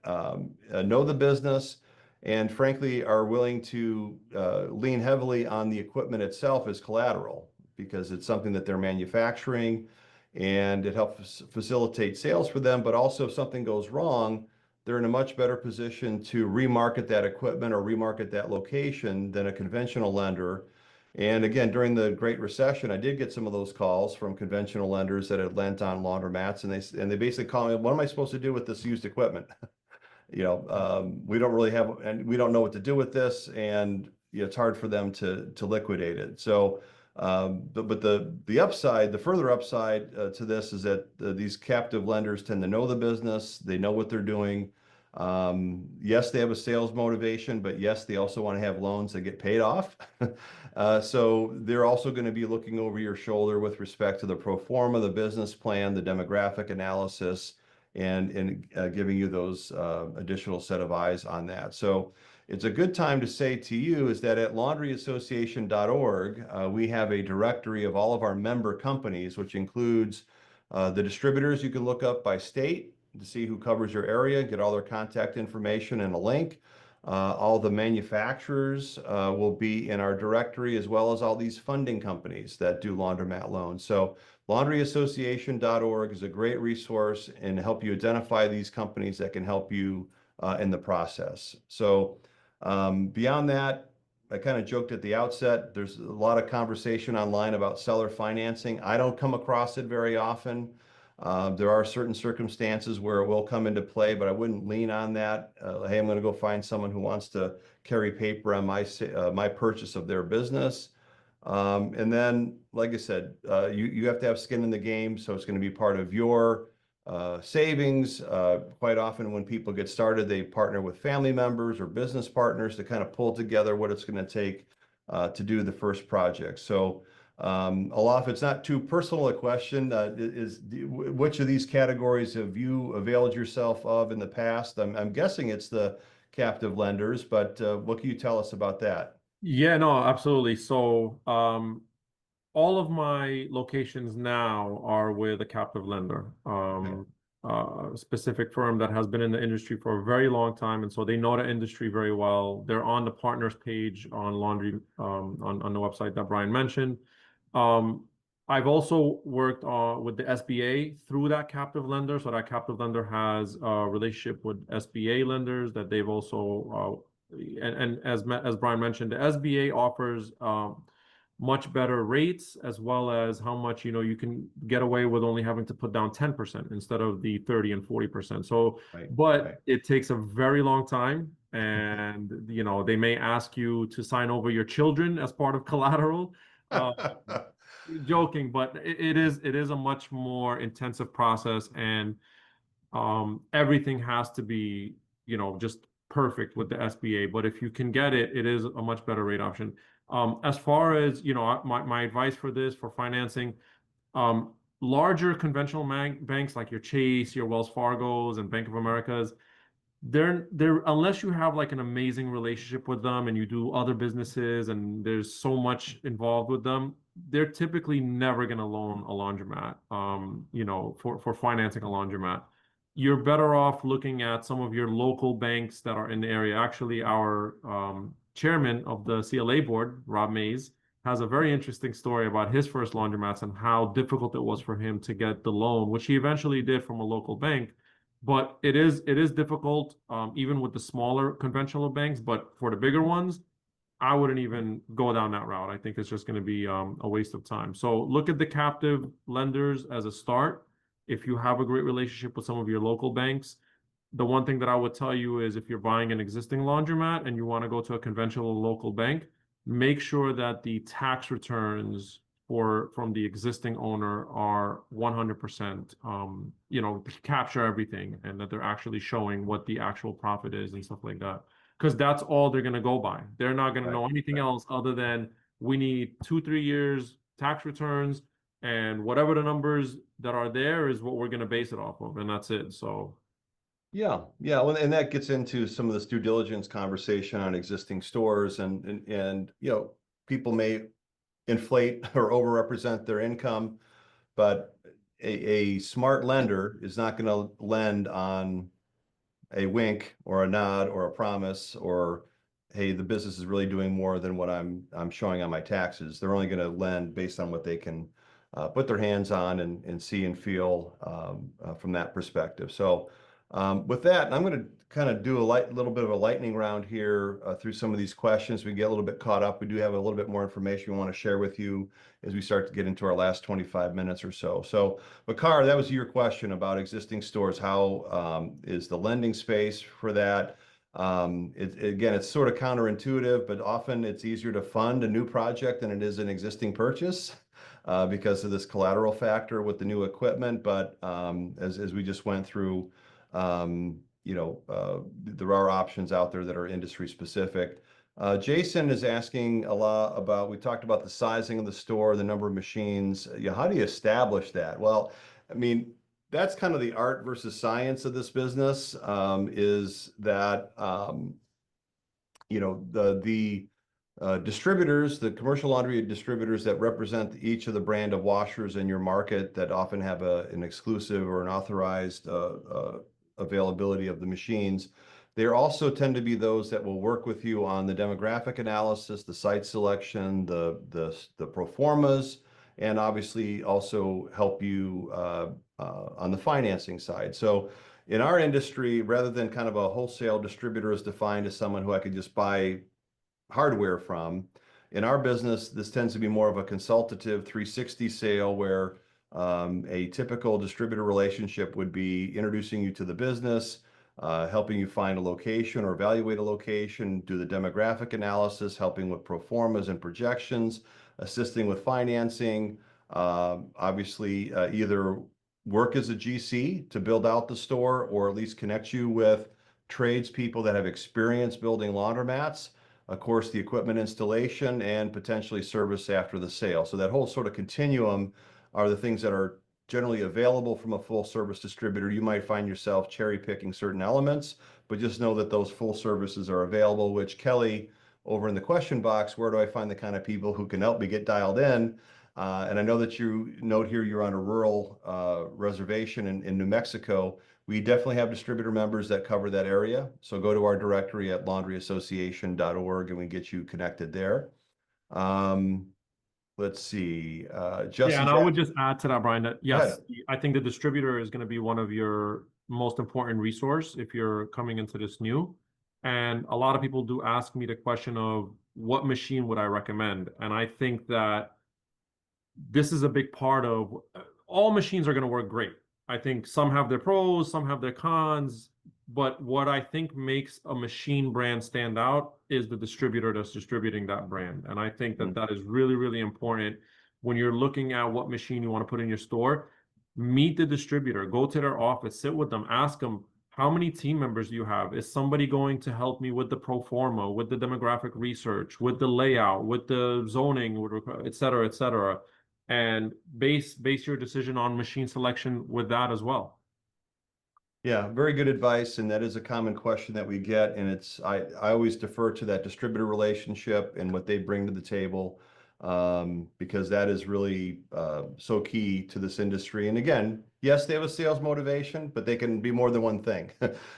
know the business and frankly are willing to lean heavily on the equipment itself as collateral because it's something that they're manufacturing and it helps facilitate sales for them. But also if something goes wrong, they're in a much better position to remarket that equipment or remarket that location than a conventional lender. And again, during the Great Recession, I did get some of those calls from conventional lenders that had lent on laundromats, and they basically call me, what am I supposed to do with this used equipment? We don't really have, and we don't know what to do with this, and it's hard for them to liquidate it. So, but the upside, the further upside to this is that these captive lenders tend to know the business, they know what they're doing. Yes, they have a sales motivation, but yes, they also want to have loans that get paid off. So they're also going to be looking over your shoulder with respect to the pro forma, the business plan, the demographic analysis, and giving you those additional set of eyes on that. So it's a good time to say to you is that at laundryassociation.org, we have a directory of all of our member companies, which includes the distributors you can look up by state to see who covers your area, get all their contact information and a link. All the manufacturers will be in our directory, as well as all these funding companies that do laundromat loans. So laundryassociation.org is a great resource and help you identify these companies that can help you in the process. So beyond that, I kind of joked at the outset, there's a lot of conversation online about seller financing. I don't come across it very often. There are certain circumstances where it will come into play, but I wouldn't lean on that. Hey, I'm going to go find someone who wants to carry paper on my purchase of their business. And then, like I said, you have to have skin in the game, so it's going to be part of your savings. Quite often when people get started, they partner with family members or business partners to kind of pull together what it's going to take to do the first project. So Alaa, if it's not too personal a question, which of these categories have you availed yourself of in the past? I'm guessing it's the captive lenders, but what can you tell us about that? Yeah, no, absolutely. So, all of my locations now are with a captive lender, specific firm that has been in the industry for a very long time, and so they know the industry very well. They're on the partners page on Laundry, on the website that Brian mentioned. I've also worked with the SBA through that captive lender, so that captive lender has a relationship with SBA lenders that they've also and as Brian mentioned, the SBA offers much better rates, as well as how much you can get away with only having to put down 10% instead of the 30 and 40%. So, but it takes a very long time, and they may ask you to sign over your children as part of collateral. Joking, but it is a much more intensive process, and everything has to be just perfect with the SBA. But if you can get it, it is a much better rate option. As far as my advice for this, for financing, larger conventional banks like your Chase, your Wells Fargo's, and Bank of America's, they're unless you have like an amazing relationship with them and you do other businesses and there's so much involved with them, they're typically never going to loan a laundromat, for financing a laundromat. You're better off looking at some of your local banks that are in the area. Actually, our chairman of the CLA board, Rob Mays, has a very interesting story about his first laundromats and how difficult it was for him to get the loan, which he eventually did from a local bank. But it is difficult, even with the smaller conventional banks. But for the bigger ones, I wouldn't even go down that route. I think it's just going to be a waste of time. So look at the captive lenders as a start. If you have a great relationship with some of your local banks, the one thing that I would tell you is if you're buying an existing laundromat and you want to go to a conventional local bank, make sure that the tax returns from the existing owner are 100%, capture everything, and that they're actually showing what the actual profit is and stuff like that. Because that's all they're going to go by. They're not going to know anything else other than we need 2, 3 years tax returns, and whatever the numbers that are there is what we're going to base it off of, and that's it. So Yeah, yeah, well, and that gets into some of this due diligence conversation on existing stores, and people may inflate or overrepresent their income, but a smart lender is not going to lend on a wink or a nod or a promise or, hey, the business is really doing more than what I'm showing on my taxes. They're only going to lend based on what they can put their hands on and see and feel from that perspective. So with that, I'm going to kind of do a little bit of a lightning round here through some of these questions. We get a little bit caught up. We do have a little bit more information we want to share with you as we start to get into our last 25 minutes or so. So, Bakar, that was your question about existing stores. How is the lending space for that? Again, it's sort of counterintuitive, but often it's easier to fund a new project than it is an existing purchase because of this collateral factor with the new equipment. But as we just went through, there are options out there that are industry specific. Jason is asking Alaa about, we talked about the sizing of the store, the number of machines. How do you establish that? Well, I mean, that's kind of the art versus science of this business, is that, the distributors, the commercial laundry distributors that represent each of the brand of washers in your market that often have an exclusive or an authorized availability of the machines. They also tend to be those that will work with you on the demographic analysis, the site selection, the pro formas, and obviously also help you on the financing side. So in our industry, rather than kind of a wholesale distributor is defined as someone who I could just buy hardware from, in our business, this tends to be more of a consultative 360 sale where a typical distributor relationship would be introducing you to the business, helping you find a location or evaluate a location, do the demographic analysis, helping with pro formas and projections, assisting with financing, obviously either work as a GC to build out the store or at least connect you with tradespeople that have experience building laundromats, of course, the equipment installation and potentially service after the sale. So that whole sort of continuum are the things that are generally available from a full service distributor. You might find yourself cherry picking certain elements, but just know that those full services are available, which Kelly over in the question box, where do I find the kind of people who can help me get dialed in? And I know that you note here you're on a rural reservation in New Mexico. We definitely have distributor members that cover that area. So go to our directory at laundryassociation.org and we get you connected there. Let's see. yeah, Justin, and I would just add to that, Brian, that go yes, ahead. I think the distributor is going to be one of your most important resource if you're coming into this new. And a lot of people do ask me the question of what machine would I recommend? And I think that this is a big part of all machines are going to work great. I think some have their pros, some have their cons, but what I think makes a machine brand stand out is the distributor that's distributing that brand. And I think that that is really, really important when you're looking at what machine you want to put in your store. Meet the distributor, go to their office, sit with them, ask them, how many team members do you have? Is somebody going to help me with the pro forma, with the demographic research, with the layout, with the zoning, et cetera, et cetera? And base your decision on machine selection with that as well. Yeah, very good advice, and that is a common question that we get, and I always defer to that distributor relationship and what they bring to the table, because that is really so key to this industry. And again, yes, they have a sales motivation, but they can be more than one thing.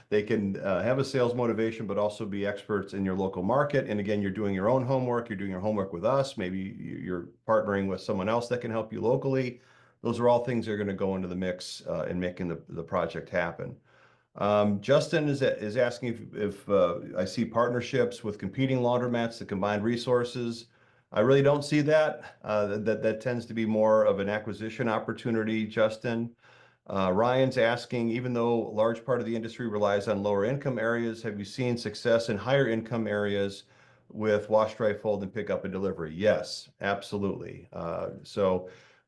They can have a sales motivation, but also be experts in your local market. And again, you're doing your own homework. You're doing your homework with us. Maybe you're partnering with someone else that can help you locally. Those are all things that are going to go into the mix in making the project happen. Justin is asking if I see partnerships with competing laundromats to combine resources. I really don't see that. That tends to be more of an acquisition opportunity, Justin. Ryan's asking, even though a large part of the industry relies on lower income areas, have you seen success in higher income areas with wash, dry, fold, and pick up and delivery? Yes, absolutely.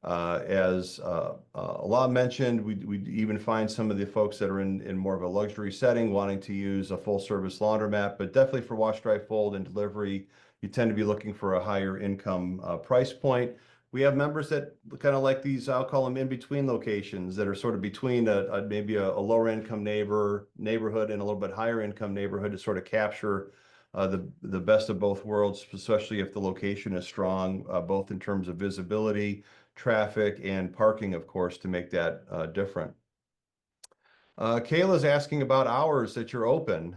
As Alaa mentioned, we even find some of the folks that are in more of a luxury setting wanting to use a full service laundromat, but definitely for wash, dry, fold, and delivery, you tend to be looking for a higher income price point. We have members that kind of like these, I'll call them in between locations that are sort of between maybe a lower income neighborhood and a little bit higher income neighborhood to sort of capture the best of both worlds, especially if the location is strong, both in terms of visibility, traffic, and parking, of course, to make that different. Kayla's asking about hours that you're open.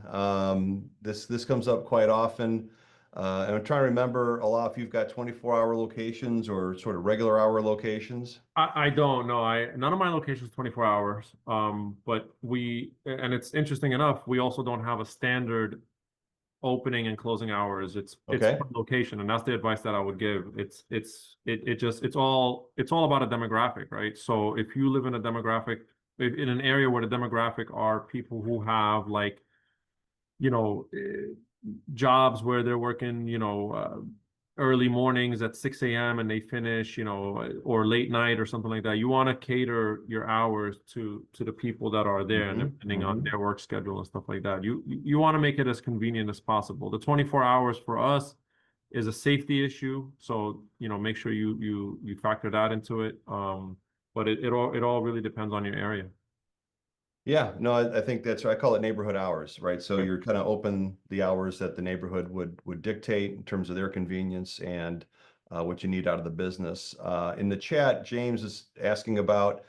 This comes up quite often. And I'm trying to remember a lot if you've got 24-hour locations or sort of regular hour locations. I don't know. None of my locations 24 hours. But and it's interesting enough, we also don't have a standard opening and closing hours. It's Okay. per location, and that's the advice that I would give. It's all about a demographic, right? So if you live in a demographic in an area where the demographic are people who have like, you know, jobs where they're working, early mornings at 6 a.m. and they finish, or late night or something like that. You want to cater your hours to the people that are there, and depending on their work schedule and stuff like that. You want to make it as convenient as possible. The 24 hours for us is a safety issue, so make sure you factor that into it. But it all really depends on your area. Yeah, no, I think I call it neighborhood hours, right? So Okay. you're kind of open the hours that the neighborhood would dictate in terms of their convenience and what you need out of the business. In the chat, James is asking about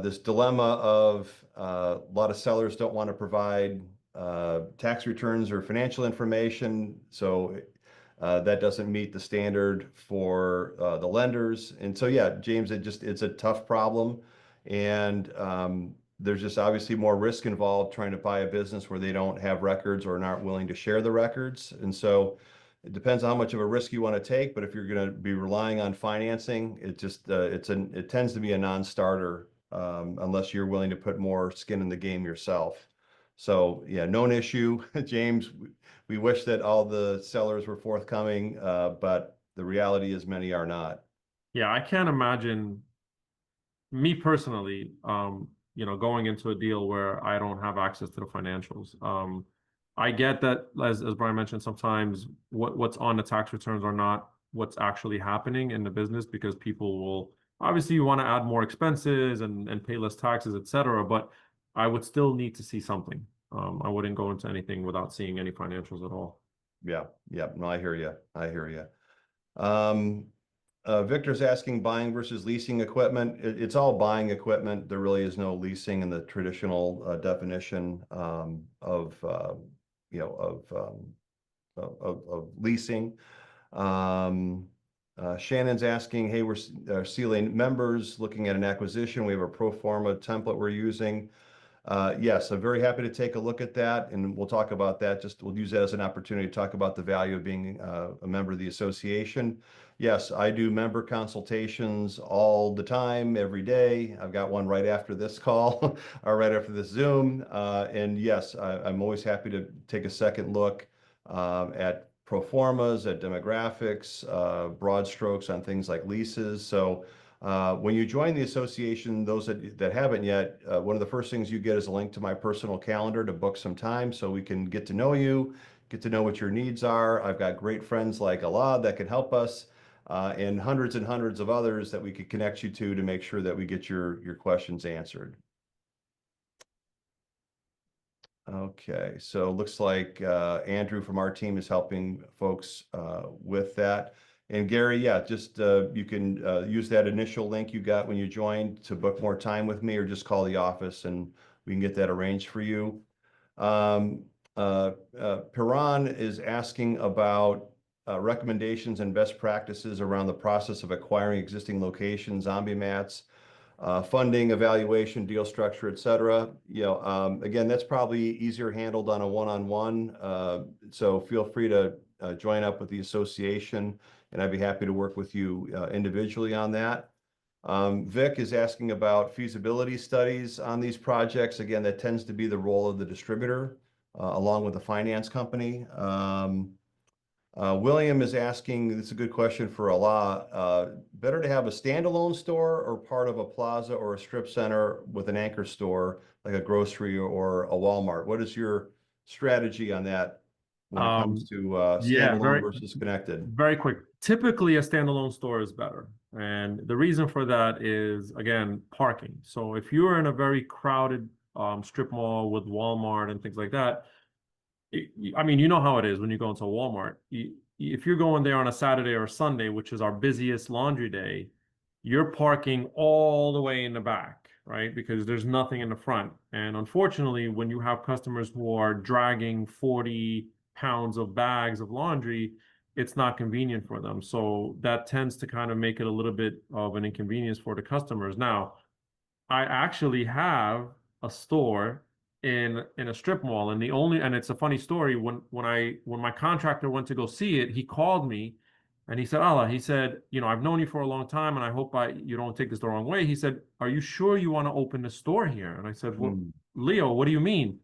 this dilemma of a lot of sellers don't want to provide tax returns or financial information, so that doesn't meet the standard for the lenders. And so, yeah, James, it's a tough problem, and there's just obviously more risk involved trying to buy a business where they don't have records or aren't willing to share the records. And so it depends on how much of a risk you want to take, but if you're going to be relying on financing, it tends to be a non-starter unless you're willing to put more skin in the game yourself. So yeah, known issue, James. We wish that all the sellers were forthcoming, but the reality is many are not. Yeah, I can't imagine me personally, going into a deal where I don't have access to the financials. I get that, as Brian mentioned, sometimes what's on the tax returns are not what's actually happening in the business, because people will obviously you want to add more expenses and pay less taxes, etc. But I would still need to see something. I wouldn't go into anything without seeing any financials at all. Yeah, yeah. No, I hear you. I hear you. Victor's asking buying versus leasing equipment. It's all buying equipment. There really is no leasing in the traditional definition you know, of leasing. Shannon's asking, hey, we're CLA members looking at an acquisition. We have a pro forma template we're using. Yes, I'm very happy to take a look at that, and we'll talk about that. We'll use that as an opportunity to talk about the value of being a member of the association. Yes, I do member consultations all the time, every day. I've got one right after this call or right after this Zoom. And yes, I'm always happy to take a second look at pro formas, at demographics, broad strokes on things like leases. So when you join the association, those that haven't yet, one of the first things you get is a link to my personal calendar to book some time so we can get to know you, get to know what your needs are. I've got great friends like Alaa that can help us, and hundreds of others that we could connect you to make sure that we get your questions answered. Okay, so looks like Andrew from our team is helping folks with that. And Gary, yeah, just you can use that initial link you got when you joined to book more time with me, or just call the office and we can get that arranged for you. Piran is asking about recommendations and best practices around the process of acquiring existing locations, zombie mats, funding, evaluation, deal structure, et cetera. Again, that's probably easier handled on a one-on-one. So feel free to join up with the association, and I'd be happy to work with you individually on that. Vic is asking about feasibility studies on these projects. Again, that tends to be the role of the distributor along with the finance company. William is asking, this is a good question for Alaa, better to have a standalone store or part of a plaza or a strip center with an anchor store like a grocery or a Walmart? What is your strategy on that? when it comes to Yeah, standalone versus connected? very quick. Typically, a standalone store is better. And the reason for that is, again, parking. So if you're in a very crowded strip mall with Walmart and things like that, I mean, you know how it is when you go into a Walmart. If you're going there on a Saturday or Sunday, which is our busiest laundry day, you're parking all the way in the back, right? Because there's nothing in the front. And unfortunately, when you have customers who are dragging 40 pounds of bags of laundry, it's not convenient for them. So that tends to kind of make it a little bit of an inconvenience for the customers. Now, I actually have a store in a strip mall, and it's a funny story. When my contractor went to go see it, he called me and he said, Ala, he said, I've known you for a long time and I hope you don't take this the wrong way. He said, are you sure you want to open the store here? And I said, well, Hmm. Leo, what do you mean?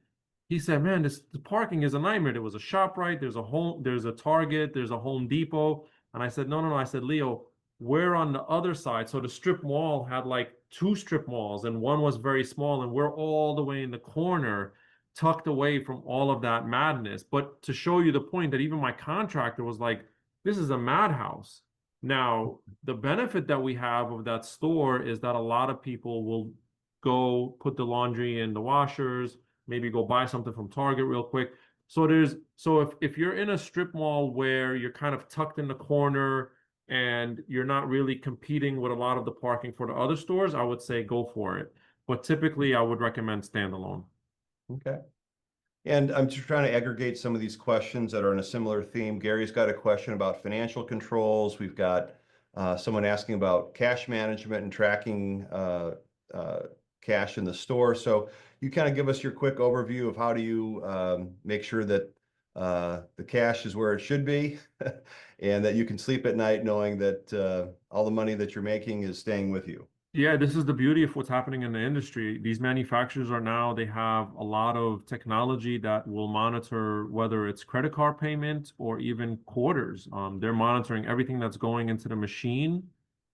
He said, man, the parking is a nightmare. There was a ShopRite, there's a Target, there's a Home Depot. And I said, no. I said, Leo, we're on the other side. So the strip mall had like two strip malls, and one was very small, and we're all the way in the corner, tucked away from all of that madness. But to show you the point that even my contractor was like, this is a madhouse. Now, the benefit that we have of that store is that a lot of people will go put the laundry in the washers, maybe go buy something from Target real quick. So if you're in a strip mall where you're kind of tucked in the corner and you're not really competing with a lot of the parking for the other stores, I would say go for it. But typically, I would recommend standalone. Okay. And I'm just trying to aggregate some of these questions that are in a similar theme. Gary's got a question about financial controls. We've got someone asking about cash management and tracking uh, cash in the store. So you kind of give us your quick overview of how do you make sure that the cash is where it should be and that you can sleep at night knowing that all the money that you're making is staying with you. Yeah, this is the beauty of what's happening in the industry. These manufacturers they have a lot of technology that will monitor whether it's credit card payment or even quarters. They're monitoring everything that's going into the machine,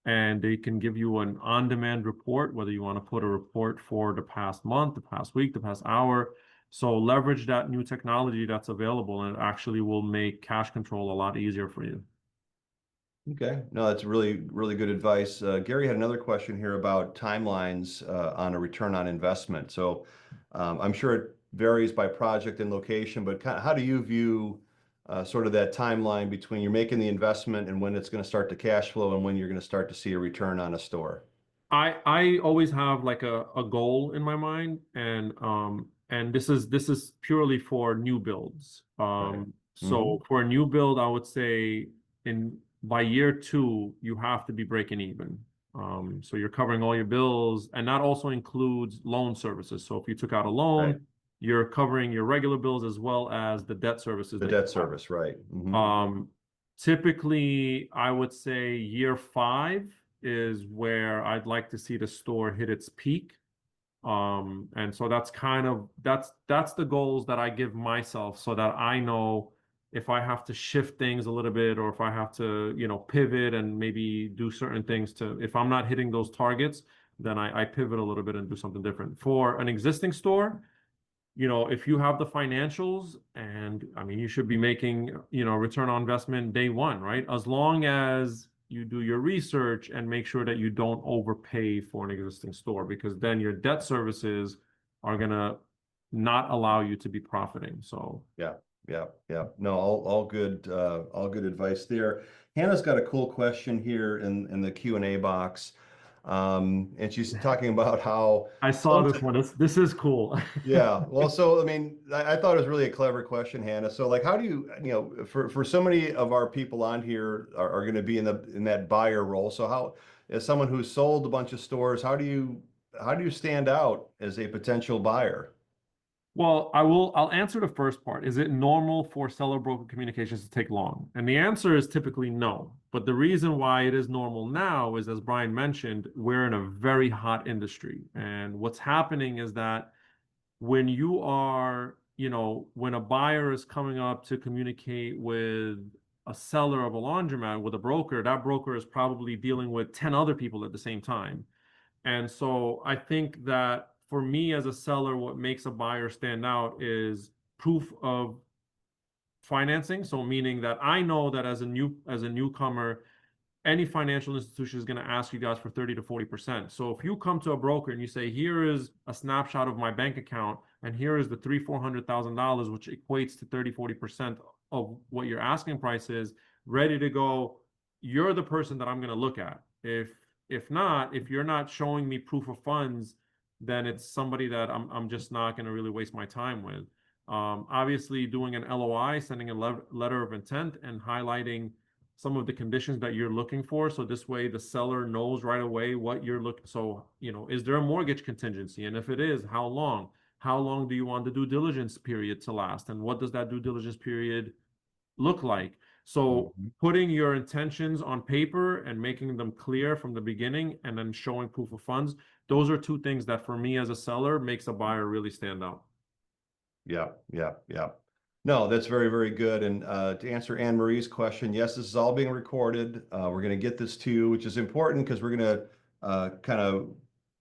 and they can give you an on-demand report, whether you want to put a report for the past month, the past week, the past hour. So leverage that new technology that's available, and it actually will make cash control a lot easier for you. Okay, no, that's really, really good advice. Gary had another question here about timelines on a return on investment. So I'm sure it varies by project and location, but kind of how do you view sort of that timeline between you're making the investment and when it's going to start to cash flow and when you're going to start to see a return on a store? I always have like a goal in my mind, and this is purely for new builds. Right. Hmm. So for a new build, I would say in by year two, you have to be breaking even. So you're covering all your bills, and that also includes loan services. So if you took out a Right. loan, you're covering your regular bills as well as the debt services The that you debt have. service, right. Hmm. Um, Typically, I would say year five is where I'd like to see the store hit its peak. And so that's the goals that I give myself so that I know if I have to shift things a little bit or if I have to, pivot and maybe do certain things if I'm not hitting those targets, then I pivot a little bit and do something different. For an existing store, if you have the financials and I mean, you should be making, return on investment day one, right? As long as you do your research and make sure that you don't overpay for an existing store, because then your debt services are going to not allow you to be profiting. So, Yeah, yeah, yeah. No, all good advice there. Hannah's got a cool question here in the Q&A box. And she's talking about how I saw this one. This is cool. yeah, well, so I mean, I thought it was really a clever question, Hannah. So, like, how do for so many of our people on here are going to be in that buyer role. So, how, as someone who's sold a bunch of stores, how do you stand out as a potential buyer? Well, I'll answer the first part. Is it normal for seller broker communications to take long? And the answer is typically no. But the reason why it is normal now is, as Brian mentioned, we're in a very hot industry. And what's happening is that when when a buyer is coming up to communicate with a seller of a laundromat with a broker, that broker is probably dealing with 10 other people at the same time. And so I think that for me as a seller, what makes a buyer stand out is proof of financing. So meaning that I know that as a newcomer, any financial institution is going to ask you guys for 30 to 40%. So if you come to a broker and you say, here is a snapshot of my bank account, and here is the $300,000-$400,000, which equates to 30, 40% of what your asking price is, ready to go, you're the person that I'm going to look at. If not, if you're not showing me proof of funds, then it's somebody that I'm just not going to really waste my time with. Obviously, doing an LOI, sending a letter of intent, and highlighting some of the conditions that you're looking for. So this way the seller knows right away what you're looking. So, is there a mortgage contingency? And if it is, how long? How long do you want the due diligence period to last? And what does that due diligence period look like? So putting your intentions on paper and making them clear from the beginning, and then showing proof of funds, those are two things that for me as a seller makes a buyer really stand out. Yeah, yeah, yeah. No, that's very, very good. And to answer Anne Marie's question, yes, this is all being recorded. We're going to get this to you, which is important because we're going to kind of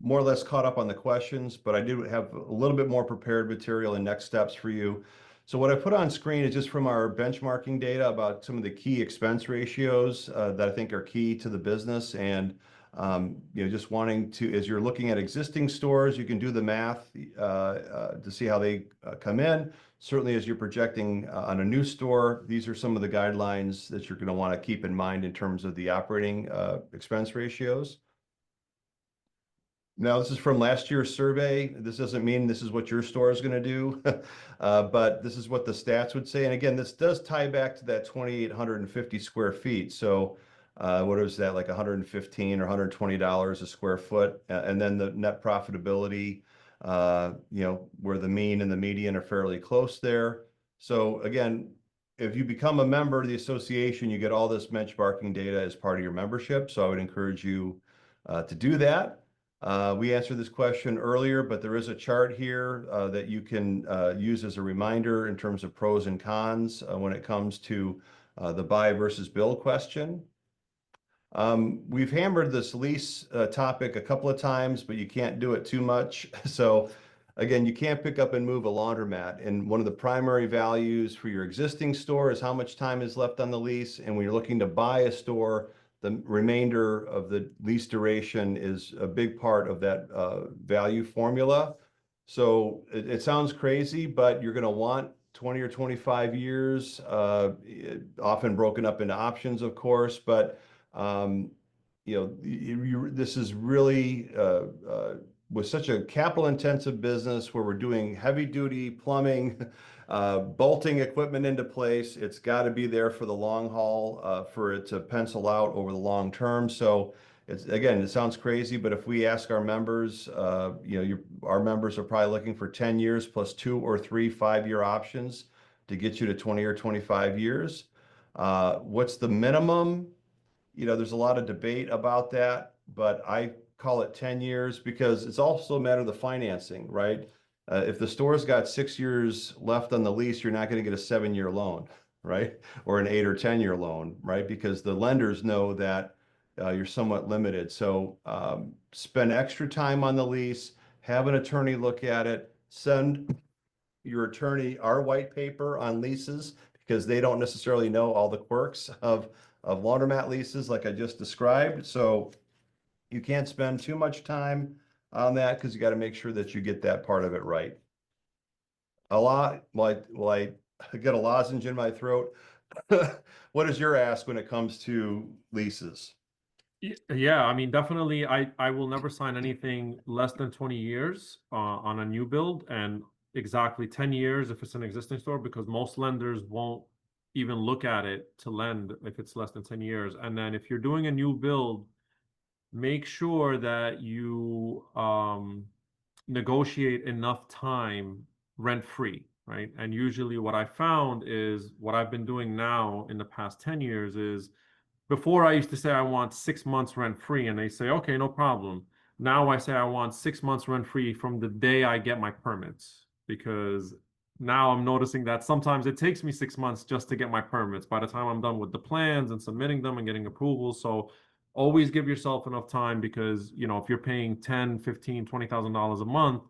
more or less caught up on the questions, but I do have a little bit more prepared material and next steps for you. So what I put on screen is just from our benchmarking data about some of the key expense ratios that I think are key to the business. And just wanting to, as you're looking at existing stores, you can do the math to see how they come in. Certainly, as you're projecting on a new store, these are some of the guidelines that you're going to want to keep in mind in terms of the operating expense ratios. Now, this is from last year's survey. This doesn't mean this is what your store is going to do, but this is what the stats would say. And again, this does tie back to that 2,850 square feet. So what is that, like $115 or $120 a square foot? And then the net profitability, where the mean and the median are fairly close there. So again, if you become a member of the association, you get all this benchmarking data as part of your membership. So I would encourage you to do that. We answered this question earlier, but there is a chart here that you can use as a reminder in terms of pros and cons when it comes to the buy versus build question. We've hammered this lease topic a couple of times, but you can't do it too much. So again, you can't pick up and move a laundromat. And one of the primary values for your existing store is how much time is left on the lease. And when you're looking to buy a store, the remainder of the lease duration is a big part of that value formula. So it sounds crazy, but you're going to want 20 or 25 years, often broken up into options, of course. But this is really with such a capital intensive business where we're doing heavy duty plumbing, bolting equipment into place. It's got to be there for the long haul for it to pencil out over the long term. So again, it sounds crazy, but if we ask our members, our members are probably looking for 10 years plus 2 or 3 5-year options to get you to 20 or 25 years. What's the minimum? There's a lot of debate about that, but I call it 10 years because it's also a matter of the financing, right? If the store's got 6 years left on the lease, you're not going to get a 7-year loan, right? Or an 8 or 10-year loan, right? Because the lenders know that you're somewhat limited. So spend extra time on the lease, have an attorney look at it, send your attorney our white paper on leases because they don't necessarily know all the quirks of laundromat leases like I just described. So you can't spend too much time on that because you got to make sure that you get that part of it right. Alaa, will I get a lozenge in my throat? What is your ask when it comes to leases? Yeah, I mean, definitely, I will never sign anything less than 20 years on a new build, and exactly 10 years if it's an existing store, because most lenders won't even look at it to lend if it's less than 10 years. And then if you're doing a new build, make sure that you negotiate enough time rent-free, right? And usually what I found is what I've been doing now in the past 10 years is, before I used to say I want 6 months rent-free, and they say, okay, no problem. Now I say I want 6 months rent-free from the day I get my permits, because now I'm noticing that sometimes it takes me 6 months just to get my permits by the time I'm done with the plans and submitting them and getting approval. So always give yourself enough time, because if you're paying $10, $15, $20,000 a month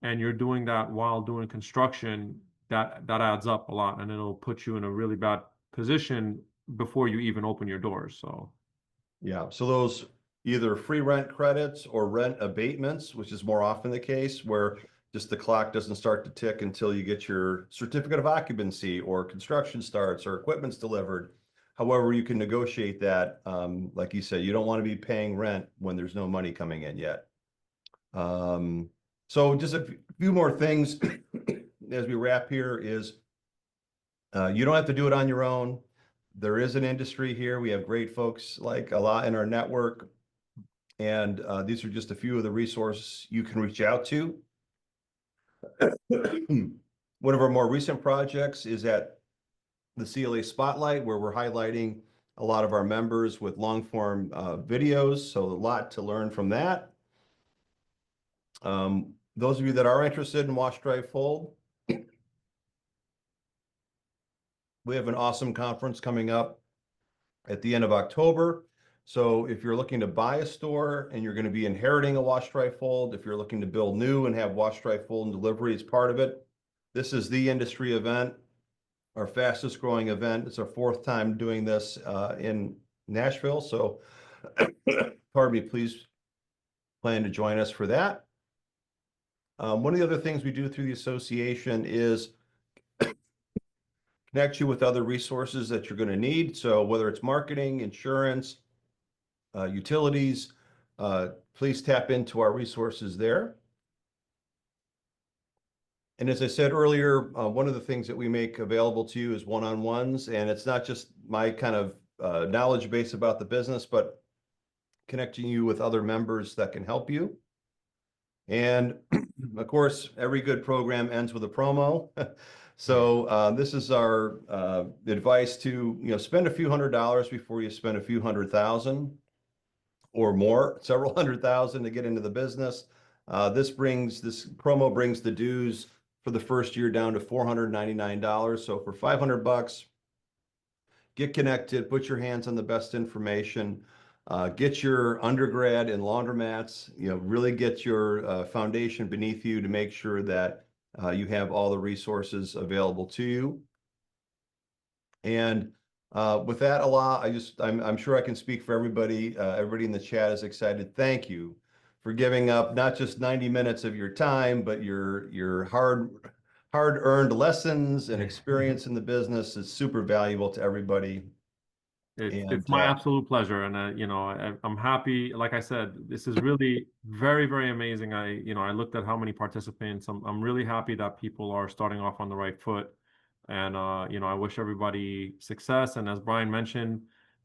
and you're doing that while doing construction, that adds up a lot, and it'll put you in a really bad position before you even open your doors. So Yeah, so those either free rent credits or rent abatements, which is more often the case, where just the clock doesn't start to tick until you get your certificate of occupancy or construction starts or equipment's delivered. However, you can negotiate that. Like you said, you don't want to be paying rent when there's no money coming in yet. So just a few more things as we wrap here is you don't have to do it on your own. There is an industry here. We have great folks like Alaa in our network. And these are just a few of the resources you can reach out to. One of our more recent projects is at the CLA Spotlight, where we're highlighting a lot of our members with long form videos. So a lot to learn from that. Those of you that are interested in Wash, Dry, Fold, we have an awesome conference coming up at the end of October. So if you're looking to buy a store and you're going to be inheriting a Wash, Dry, Fold, if you're looking to build new and have Wash, Dry, Fold and delivery as part of it, this is the industry event, our fastest growing event. It's our fourth time doing this in Nashville. So pardon me, please plan to join us for that. One of the other things we do through the association is connect you with other resources that you're going to need. So whether it's marketing, insurance, utilities, please tap into our resources there. And as I said earlier, one of the things that we make available to you is one-on-ones, and it's not just my kind of knowledge base about the business, but connecting you with other members that can help you. And of course, every good program ends with a promo. So this is our advice to, spend a few $100s before you spend a few $100,000 or more, several $100,000 to get into the business. This promo brings the dues for the first year down to $499. So for $500, get connected, put your hands on the best information, get your undergrad in laundromats, really get your foundation beneath you to make sure that you have all the resources available to you. And with that, Alaa, I'm sure I can speak for everybody. Everybody in the chat is excited. Thank you for giving up not just 90 minutes of your time, but your hard-earned lessons and experience in the business is super valuable to everybody. It's my absolute pleasure, and I'm happy. Like I said, this is really very, very amazing. I looked at how many participants. I'm really happy that people are starting off on the right foot, and I wish everybody success. And as Brian mentioned,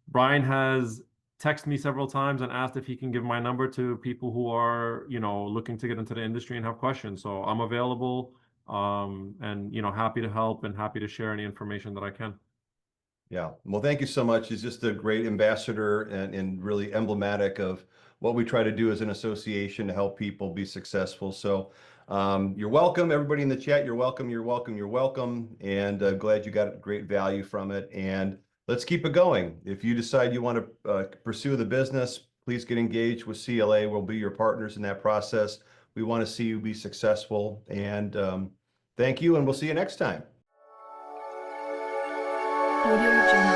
Brian has texted me several times and asked if he can give my number to people who are looking to get into the industry and have questions. So I'm available, and happy to help and happy to share any information that I can. Yeah, well, thank you so much. He's just a great ambassador and really emblematic of what we try to do as an association to help people be successful. So you're welcome, everybody in the chat. You're welcome, you're welcome, you're welcome. And glad you got great value from it. And let's keep it going. If you decide you want to pursue the business, please get engaged with CLA. We'll be your partners in that process. We want to see you be successful. And thank you, and we'll see you next time. Audio Jungle.